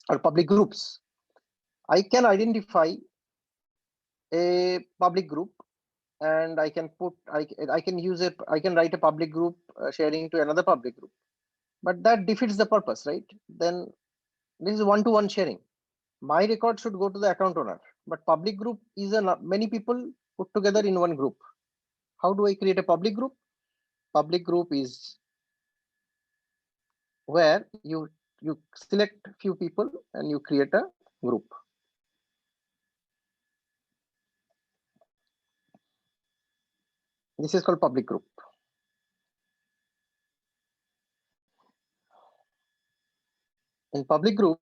or public groups. I can identify a public group and I can I can use it. I can write a public group sharing to another public group, but that defeats the purpose, right? Then this is one-to-one sharing. My record should go to the account owner, but public group is many people put together in one group. How do I create a public group? Public group is where you select few people and you create a group. This is called public group. In public group,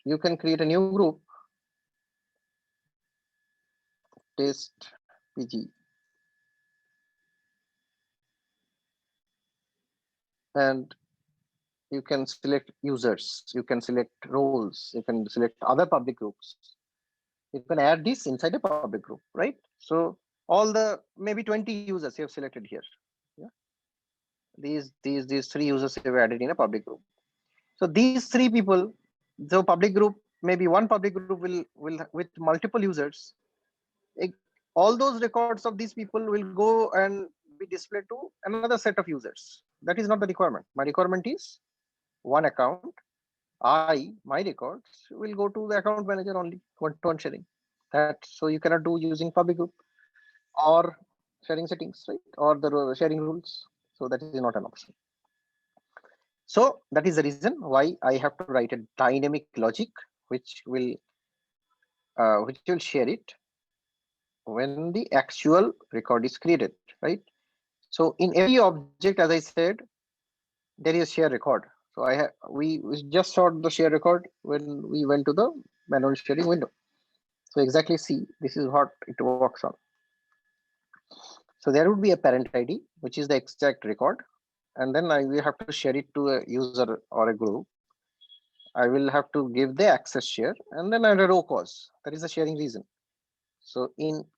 you can create a new group, test PG, and you can select users, you can select roles, you can select other public groups. You can add this inside a public group, right? So all the maybe 20 users you have selected here. Yeah. These three users you have added in a public group. So these three people, so public group, maybe one public group will with multiple users. All those records of these people will go and be displayed to another set of users. That is not the requirement. My requirement is one account. My records will go to the account manager only, one-to-one sharing. That so you cannot do using public group or sharing settings, right? Or the sharing rules. So that is not an option. So that is the reason why I have to write a dynamic logic which will share it when the actual record is created, right? So in every object, as I said, there is a share record. So we just saw the share record when we went to the manual sharing window. So exactly see, this is what it works on. So there would be a parent ID, which is the exact record. And then I will have to share it to a user or a group. I will have to give the access share and then a row cause. That is the sharing reason. So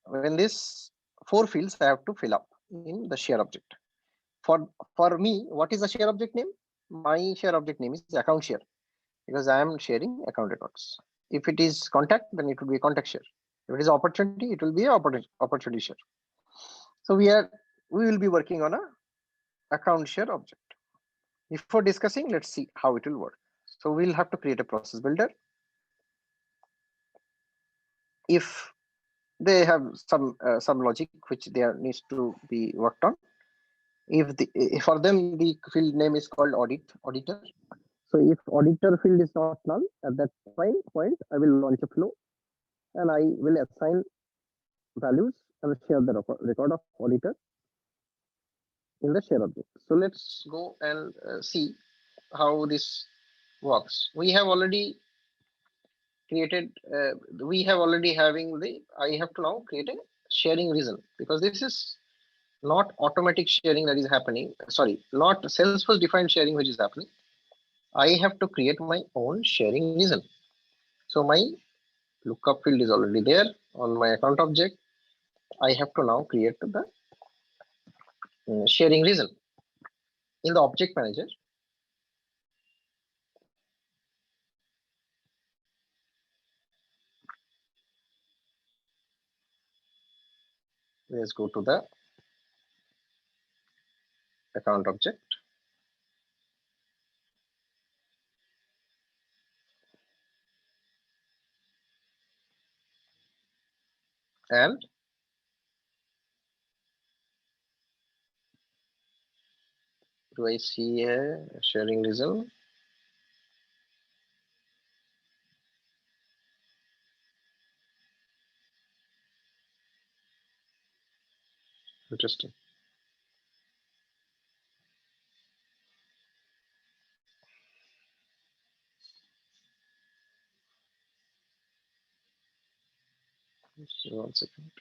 when this 4 fields I have to fill up in the share object. For me, what is the share object name? My share object name is account share because I am sharing account records. If it is contact, then it will be contact share. If it is opportunity, it will be opportunity share. So we will be working on a account share object. Before discussing, let's see how it will work. So we'll have to create a process builder. If they have some logic which there needs to be worked on. If for them the field name is called auditor. So if auditor field is not null, at that point I will launch a flow and I will assign values and share the record of auditor in the share object. So let's go and see how this works. We have already created, we have already having I have to now create a sharing reason because this is not automatic sharing that is happening. Sorry, not Salesforce defined sharing which is happening. I have to create my own sharing reason. So my lookup field is already there on my account object. I have to now create the sharing reason in the object manager. Let's go to the account object. And do I see a sharing reason? Interesting. Just 1 second.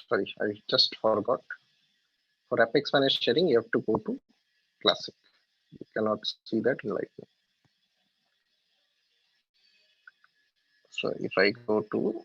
Sorry, I just forgot. For Apex managed sharing, you have to go to classic. You cannot see that in Lightning. So if I go to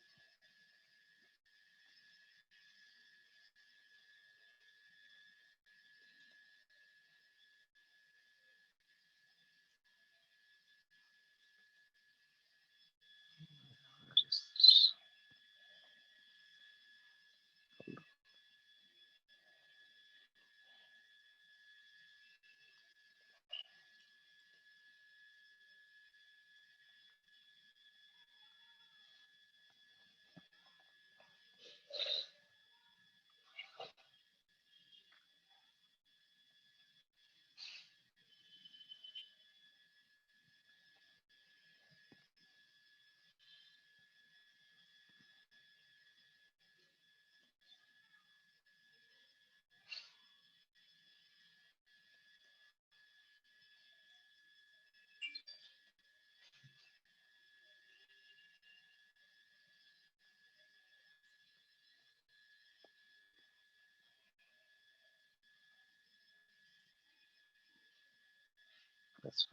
that's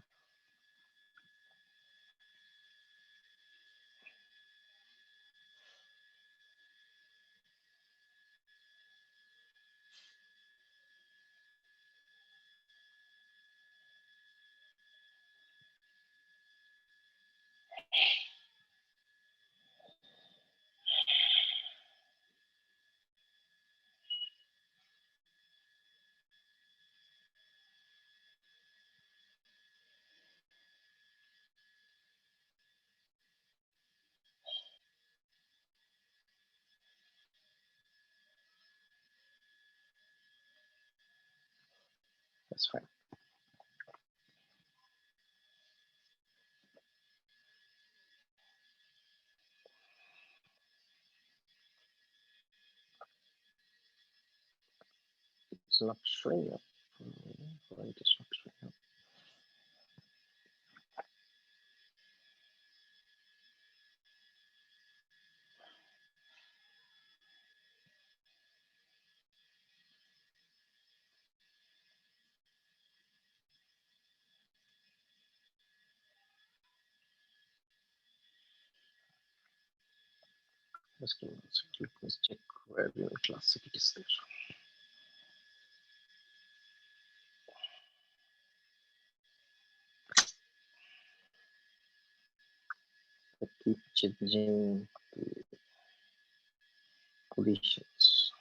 that's fine. It's not showing up. Why it is not showing up? Just give me 1 second. Let me check where in classic it is there. I keep changing the positions.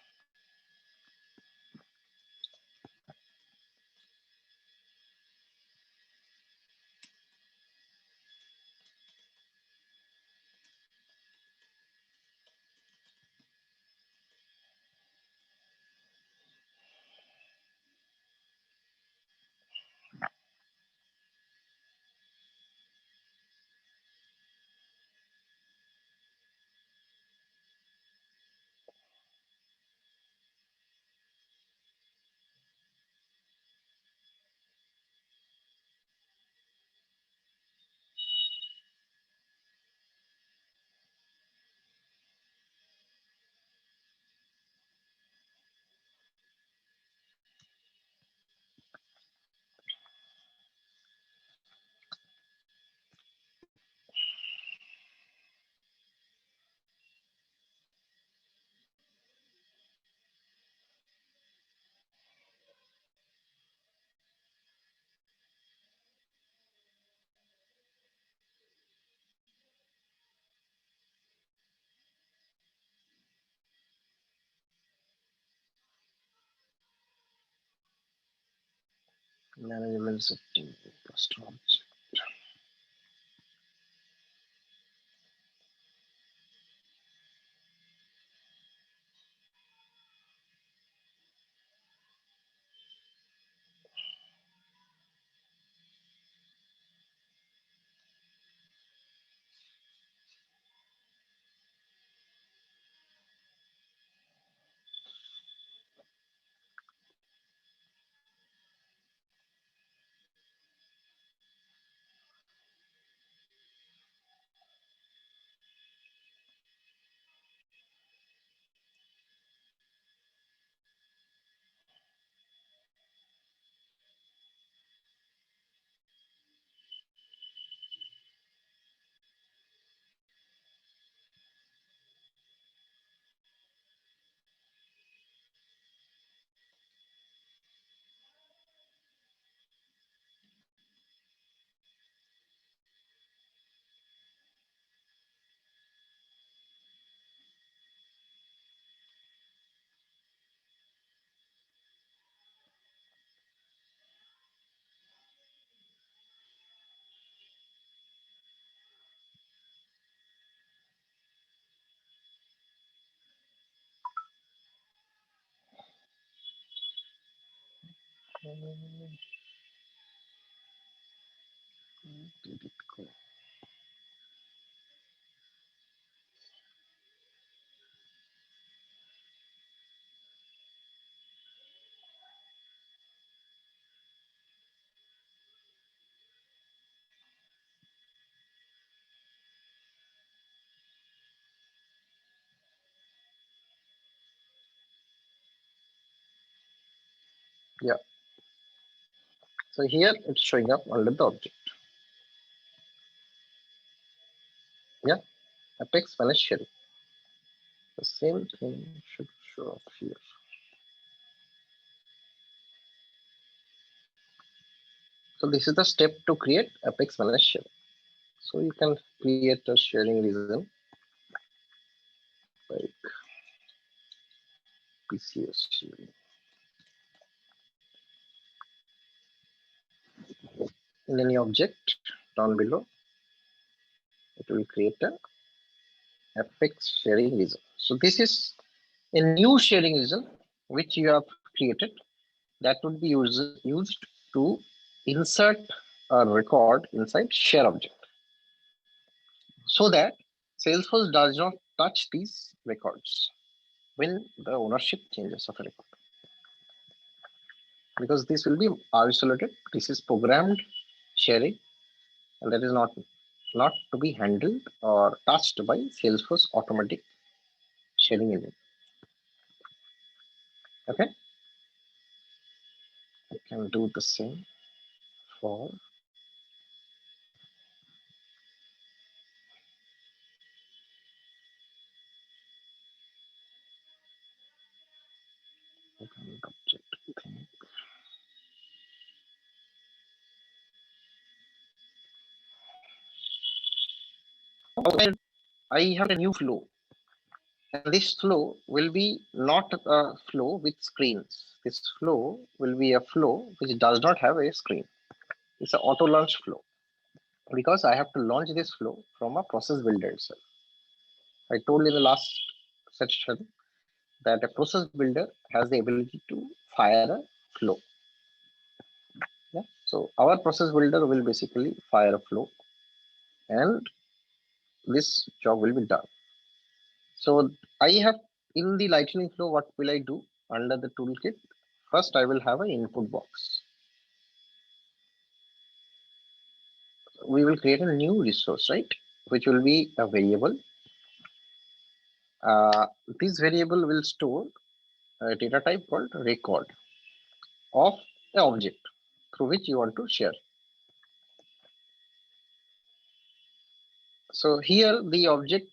Management setting, custom object. Did it go? Yeah. So here it's showing up under the object. Yeah. Apex manage sharing. The same thing should show up here. So this is the step to create Apex manage sharing. So you can create a sharing region like PCS sharing. In any object down below, it will create a Apex sharing region. So this is a new sharing region which you have created that would be used to insert a record inside share object so that Salesforce does not touch these records when the ownership changes of a record, because this will be isolated. This is programmed sharing, and that is not to be handled or touched by Salesforce automatic sharing engine. Okay, I can do the same for object thing. I have a new flow, and this flow will be not a flow with screens. This flow will be a flow which does not have a screen. It's an auto launch flow because I have to launch this flow from a process builder itself. I told in the last section that a process builder has the ability to fire a flow. Yeah. So our process builder will basically fire a flow, and this job will be done. So I have in the lightning flow, what will I do under the toolkit? First, I will have an input box. We will create a new resource, right? Which will be a variable. This variable will store a data type called record of the object through which you want to share. So here the object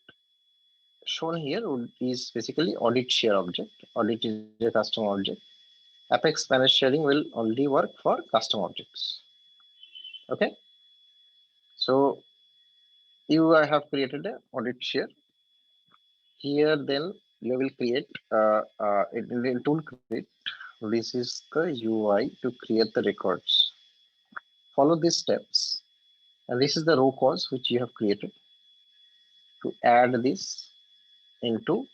shown here is basically audit share object. Audit is a custom object. Apex managed sharing will only work for custom objects. Okay. So you have created an audit share. Here then you will create in toolkit. This is the UI to create the records. follow these steps. And this is the row cause which you have created to add this into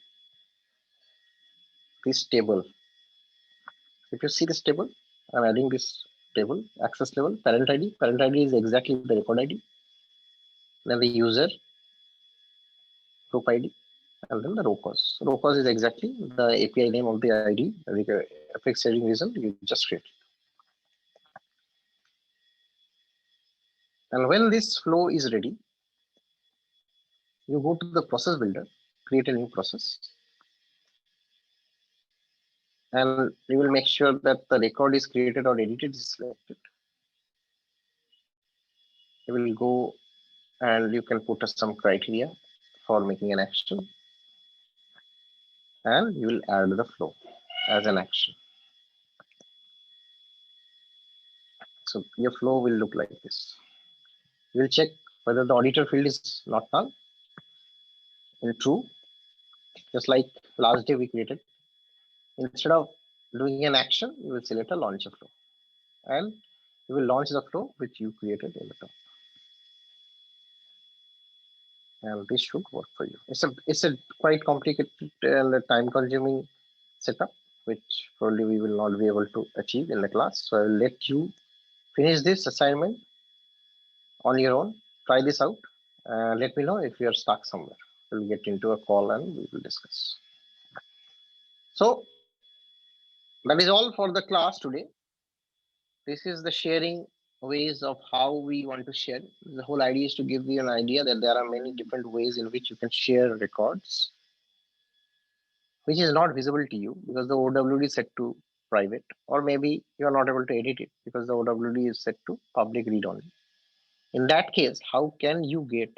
this table. If you see this table, I'm adding this table, access level, parent ID. Parent ID is exactly the record ID. Then the user, group ID, and then the row cause. Row cause is exactly the API name of the ID, the FX sharing result you just created. And when this flow is ready, you go to the process builder, create a new process, and you will make sure that the record is created or edited is selected. You will go and you can put some criteria for making an action, and you will add the flow as an action. So your flow will look like this. You will check whether the auditor field is not null in true, just like last day we created. Instead of doing an action, you will select a launch a flow, and you will launch the flow which you created in the top. And this should work for you. It's a quite complicated and time consuming setup, which probably we will not be able to achieve in the class. So I will let you finish this assignment on your own. Try this out. Let me know if you are stuck somewhere. We'll get into a call and we will discuss. So that is all for the class today. This is the sharing ways of how we want to share. The whole idea is to give you an idea that there are many different ways in which you can share records, which is not visible to you because the OWD is set to private, or maybe you are not able to edit it because the OWD is set to public read only. In that case, how can you get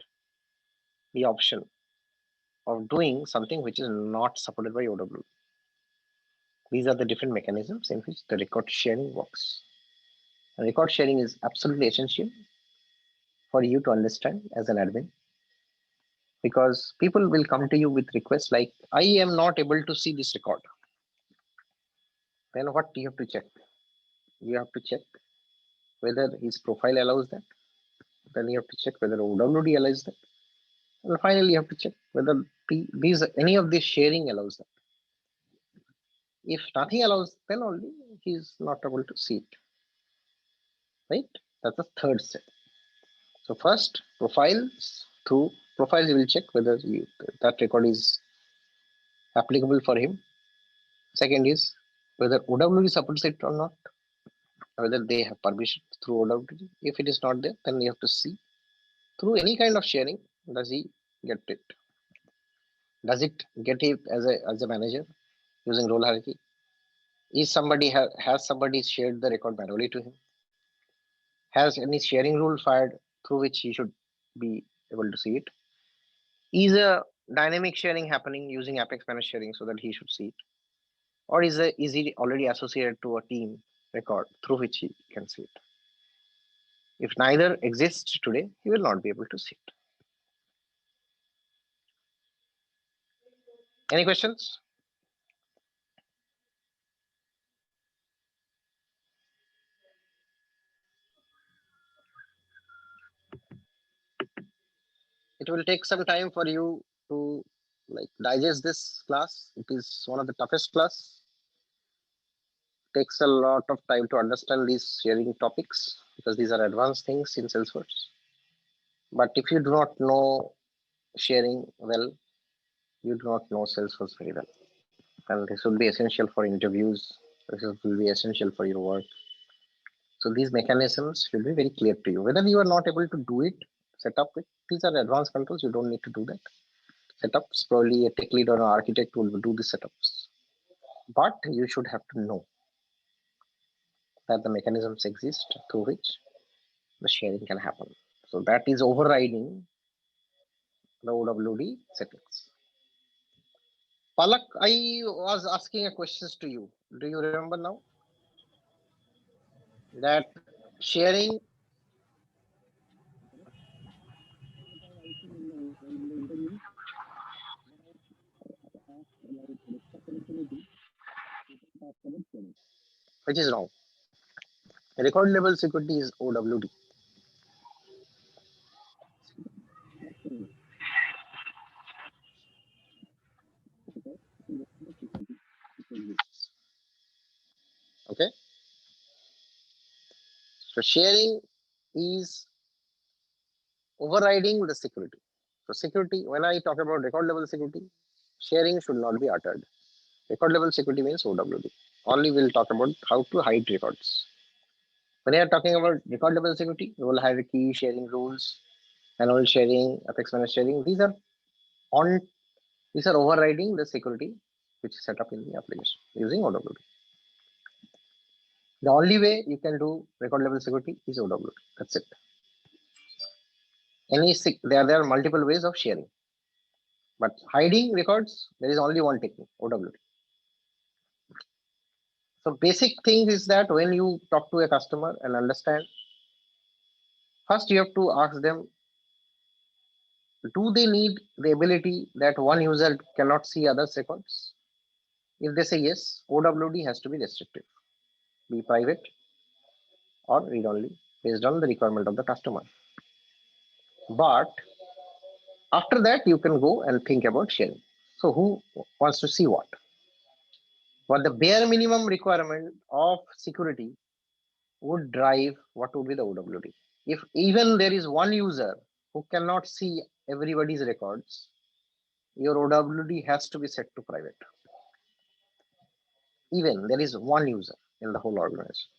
the option of doing something which is not supported by OWD? These are the different mechanisms in which the record sharing works. And record sharing is absolutely essential for you to understand as an admin, because people will come to you with requests like, I am not able to see this record. Then what do you have to check? You have to check whether his profile allows that. Then you have to check whether OWD allows that. And finally, you have to check whether any of this sharing allows that. If nothing allows, then only he is not able to see it. Right? That's the third step. So first, profiles. Through profiles, you will check whether that record is applicable for him. Second is whether OWD supports it or not, whether they have permission through OWD. If it is not there, then you have to see through any kind of sharing, does he get it? Does it get it as a manager using role hierarchy? Is somebody has somebody shared the record manually to him? Has any sharing rule fired through which he should be able to see it? Is a dynamic sharing happening using Apex Managed sharing so that he should see it? Or is he already associated to a team record through which he can see it? If neither exists today, he will not be able to see it. Any questions? It will take some time for you to digest this class. It is one of the toughest class. Takes a lot of time to understand these sharing topics because these are advanced things in Salesforce. But if you do not know sharing well, you do not know Salesforce very well. And this will be essential for interviews. This will be essential for your work. So these mechanisms should be very clear to you. Whether you are not able to do it, set up it. These are advanced controls. You don't need to do that. Setups, probably a tech lead or an architect will do the setups. But you should have to know that the mechanisms exist through which the sharing can happen. So that is overriding the OWD settings. Palak, I was asking a questions to you. Do you remember now? That sharing which is wrong. Record level security is OWD. Okay. So sharing is overriding the security. So security, when I talk about record level security, sharing should not be uttered. Record level security means OWD. Only we'll talk about how to hide records. When you are talking about record level security, role hierarchy, sharing rules, manual sharing, apex managed sharing, on these are overriding the security which is set up in the application using OWD. The only way you can do record level security is OWD. That's it. There are multiple ways of sharing, but hiding records, there is only one technique, OWD. So basic thing is that when you talk to a customer and understand, first you have to ask them, do they need the ability that one user cannot see others records? If they say yes, OWD has to be restrictive, be private or read only based on the requirement of the customer. But after that, you can go and think about sharing. So who wants to see what? But the bare minimum requirement of security would drive what would be the OWD. If even there is one user who cannot see everybody's records, your OWD has to be set to private. Even there is one user in the whole organization.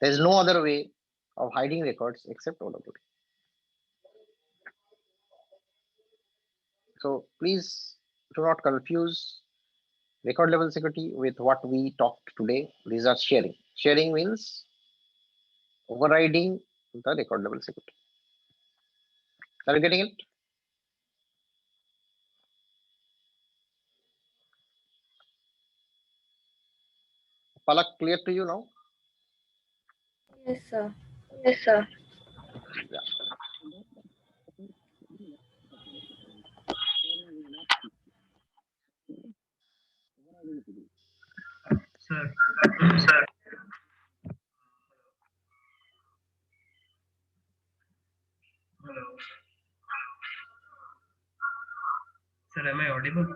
There is no other way of hiding records except OWD. So please do not confuse record level security with what we talked today. These are sharing. Sharing means overriding the record level security. Are you getting it? Palak, clear to you now? Yes, sir. Yes, sir. Yeah. Sir, Sir. hello. Sir, am I audible?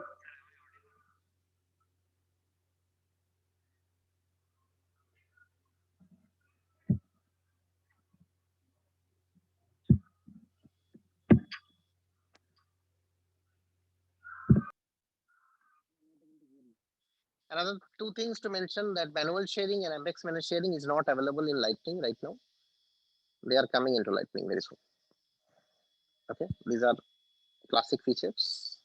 Another two things to mention, that manual sharing and apex managed sharing is not available in Lightning right now. They are coming into Lightning very soon. Okay, these are classic features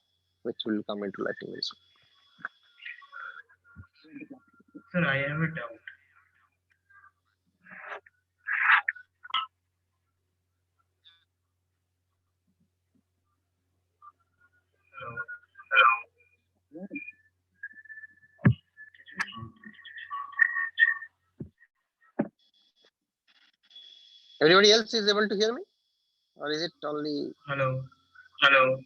which will come into Lightning very soon. Sir, I have a doubt. Hello. Everybody else is able to hear me, or is it only? Hello. Hello.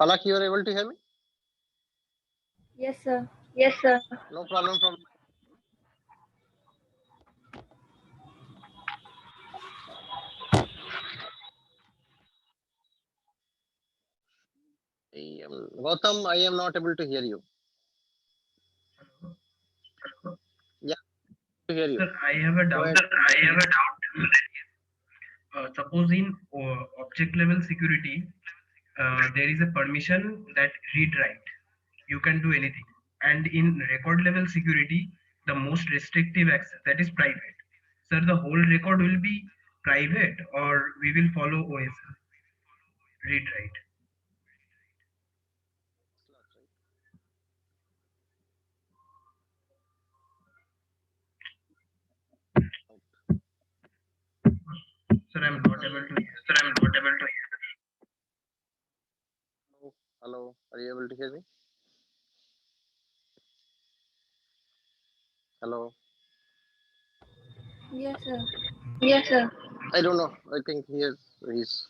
Palak, you are able to hear me? Yes, sir. Yes, sir. No problem from. Gautam, I am not able to hear you. Hello. Yeah, to hear you. Sir, I have a Go doubt. ahead. Sir, I have a doubt. Suppose in object level security, there is a permission that read write. You can do anything. And in record level security, the most restrictive access, that is private. Sir, the whole record will be private, or we will follow OSL, read write. Sir, I'm not able to hear. Sir, I'm not able to hear. Hello, are you able to hear me? Hello. Yes, sir. Yes, sir. I don't know. I think he's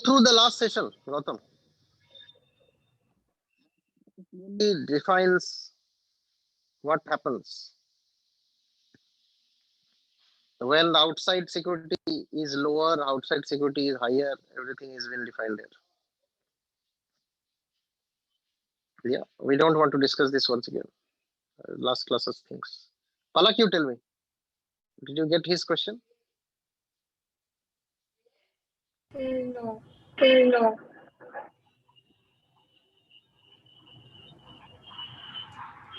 through the last session, Gautam. It defines what happens when the outside security is lower, outside security is higher. Everything is well defined there. Yeah, we don't want to discuss this once again. Last classes things. Palak, you tell me. Did you get his question? No. No.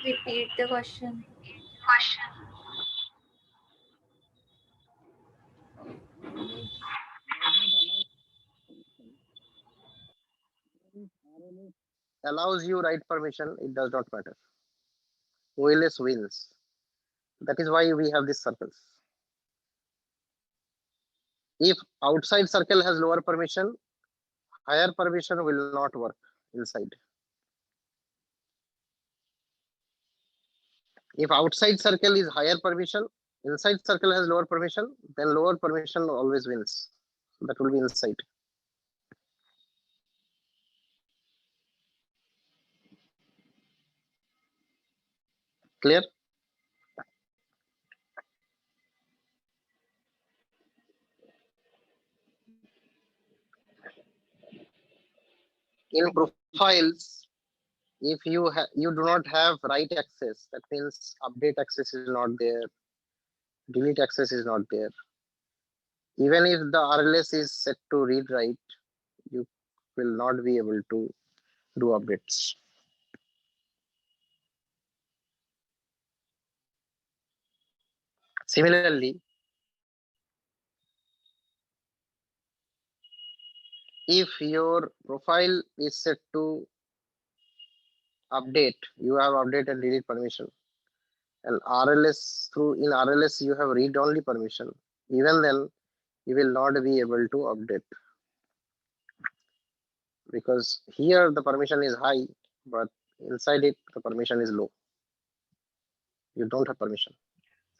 Repeat the question. Allows you write permission, it does not matter. OLS wins. That is why we have these circles. If outside circle has lower permission, higher permission will not work inside. If outside circle is higher permission, inside circle has lower permission, then lower permission always wins. That will be inside. Clear? In profiles, if you do not have write access, that means update access is not there, delete access is not there. Even if the RLS is set to read write, you will not be able to do updates. Similarly, if your profile is set to update, you have update and delete permission. And RLS, through in RLS you have read only permission. Even then, you will not be able to update, because here the permission is high, but inside it the permission is low. You don't have permission.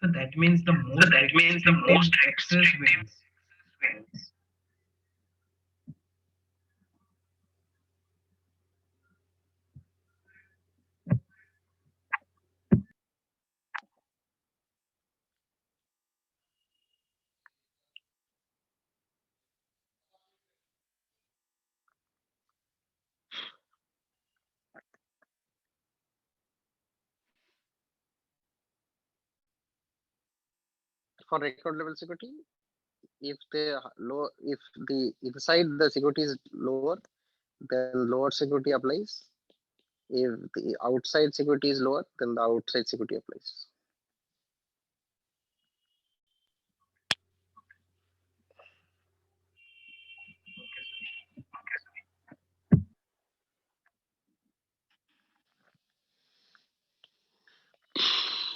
So that means the most restrictive access wins. For record level security, if the inside the security is lower, then lower security applies. If the outside security is lower, then the outside security applies.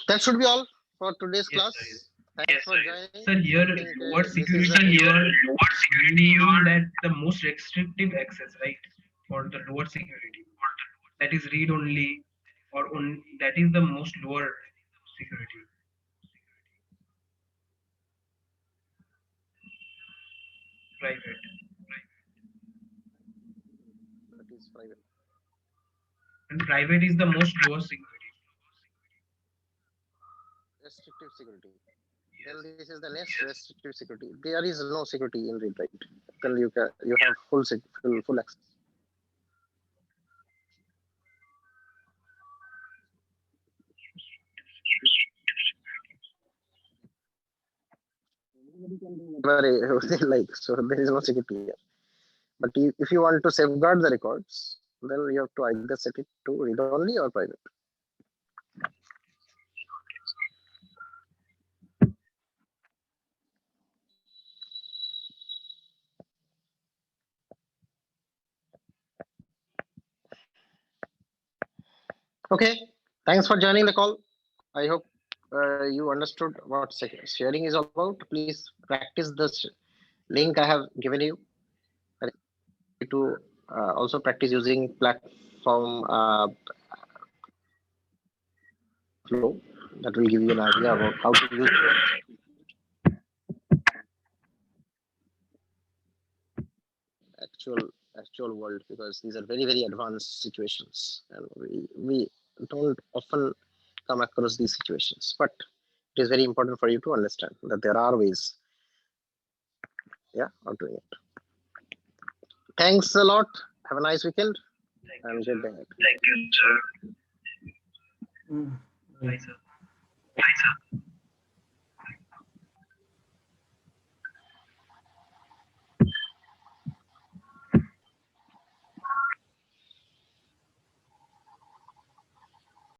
That should be all for today's Yes, class. sir. Yes. Thanks for joining. Sir, here I think, what this is security the you are meaning that the most restrictive access, right? For the lower security, that is read only, or on that is the most lower security. Private. that is private. And private is the most lower security. Restrictive security. Then this is the next restrictive security. There is no security in read write. Then you have full access. Whatever they like. So there is no security here. But if you want to safeguard the records, then you have to either set it to read only or private. Okay. Thanks for joining the call. I hope you understood what sharing is all about. Please practice this link I have given you to also practice using platform flow. That will give you an idea about how to use actual world, because these are very advanced situations, and we don't often come across these situations. But it is very important for you to understand that there are ways, of doing it. Thanks a lot. Have a nice weekend and good day. Thank you, sir. Mm. Bye, sir. Bye, sir.